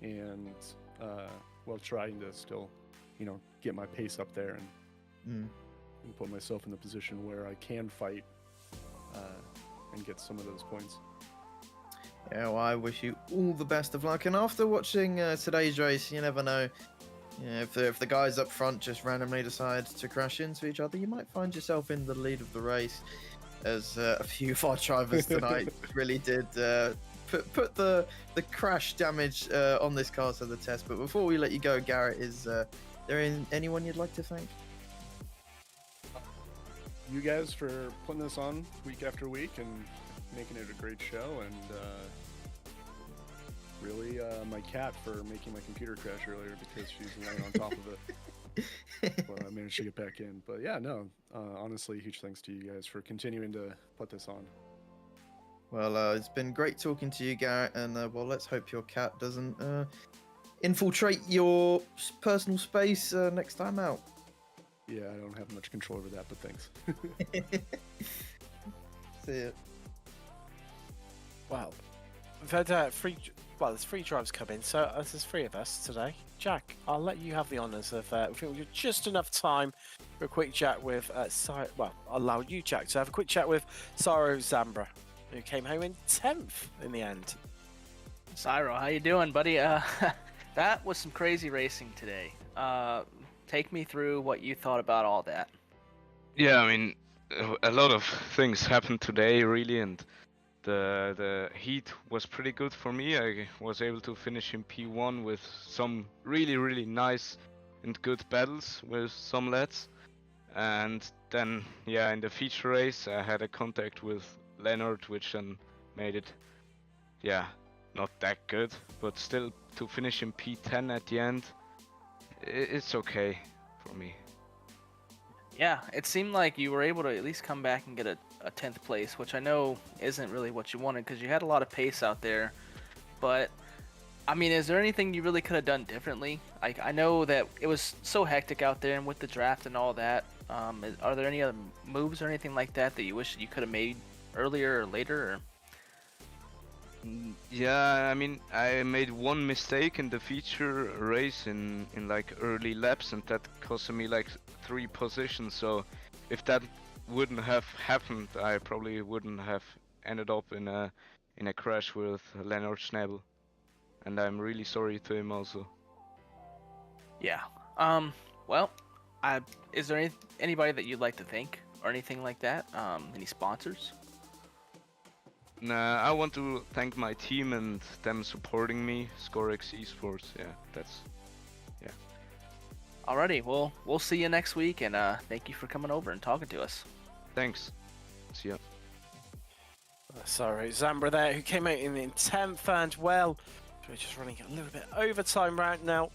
and while trying to still, get my pace up there and put myself in the position where I can fight and get some of those points. Yeah, well, I wish you all the best of luck. And after watching today's race, you never know, Yeah, if the guys up front just randomly decide to crash into each other, you might find yourself in the lead of the race, as a few of our drivers tonight really did put the crash damage on this car to the test. But before we let you go, Garrett, is there anyone you'd like to thank? You guys for putting this on week after week and making it a great show, and really my cat for making my computer crash earlier because she's laying on top of it. Well, I managed to get back in. But yeah, no, honestly, huge thanks to you guys for continuing to put this on. Well, it's been great talking to you, Garrett, and well, let's hope your cat doesn't infiltrate your personal space next time out. Yeah, I don't have much control over that, but thanks. See ya. Well, we've had there's 3 drives come in, so there's 3 of us today. Jack, I'll let you have the honours of, I think we've just enough time for a quick chat with, I'll allow you, Jack, to have a quick chat with Cyril Zambra, who came home in 10th in the end. Cyro, how you doing, buddy? That was some crazy racing today. Take me through what you thought about all that. Yeah, I mean, a lot of things happened today, really, and the heat was pretty good for me. I was able to finish in P1 with some really nice and good battles with some lads. And then, yeah, in the feature race, I had a contact with Leonard, which then made it, yeah, not that good, but still to finish in P10 at the end, it's okay for me. Yeah, it seemed like you were able to at least come back and get a 10th place, which I know isn't really what you wanted because you had a lot of pace out there. But, I mean, is there anything you really could have done differently? I know that it was so hectic out there and with the draft and all that. Are there any other moves or anything like that that you wish you could have made earlier or later? Or? Yeah, I mean, I made one mistake in the feature race in like early laps, and that cost me like 3 positions. So if that wouldn't have happened, I probably wouldn't have ended up in a crash with Leonard Schnabel, and I'm really sorry to him also. Yeah. Well, is there anybody that you'd like to thank or anything like that? Any sponsors? Nah, I want to thank my team and them supporting me, ScoreX Esports. Yeah. Alrighty, well, we'll see you next week, and thank you for coming over and talking to us. Thanks. See ya. Sorry, Zambra there, who came out in 10th, and well, we're just running a little bit overtime right now.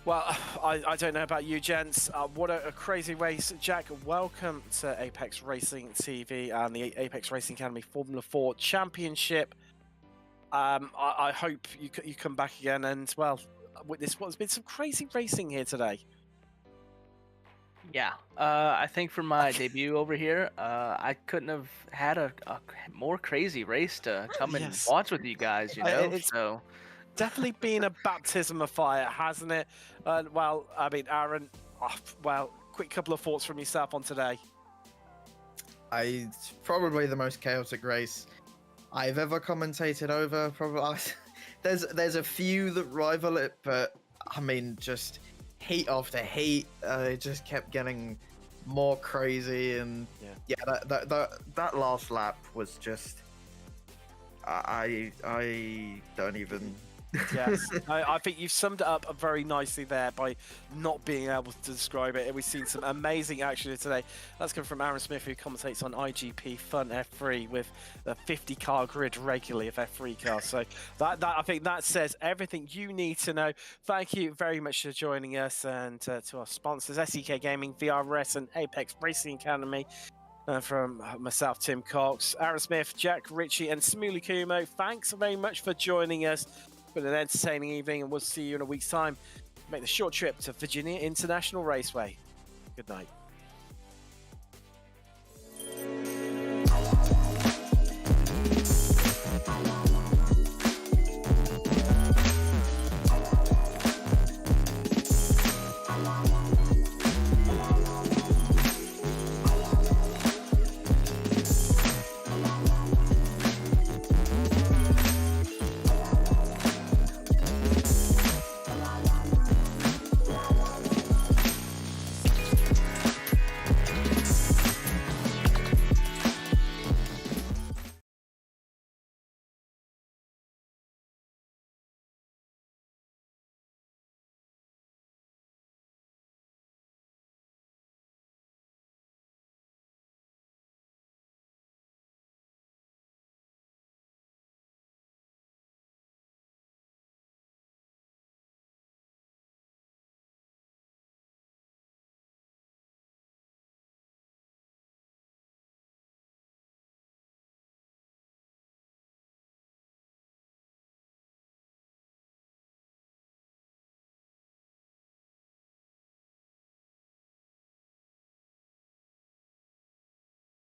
Well, I don't know about you, gents. What a crazy race. Jack, welcome to Apex Racing TV and the Apex Racing Academy Formula 4 Championship. I hope you come back again and, well, witness what's been some crazy racing here today. Yeah, I think for my debut over here, I couldn't have had a more crazy race to come and watch with you guys, you know? So definitely been a baptism of fire, hasn't it? Well, I mean, Aaron, well, quick couple of thoughts from yourself on today. It's probably the most chaotic race I've ever commentated over. Probably, there's a few that rival it, but I mean, just heat after heat, it just kept getting more crazy, and yeah, that last lap was just, I don't even. Yes, I think you've summed it up very nicely there by not being able to describe it. We've seen some amazing action today. That's come from Aaron Smith, who commentates on IGP Fun F3 with the 50-car grid regularly of F3 cars. So that I think that says everything you need to know. Thank you very much for joining us, and to our sponsors, SDK Gaming, VRS, and Apex Racing Academy. From myself, Tim Cox, Aaron Smith, Jack Ritchie, and Smooly Kumo, thanks very much for joining us. Been an entertaining evening, and we'll see you in a week's time. Make the short trip to Virginia International Raceway. Good night.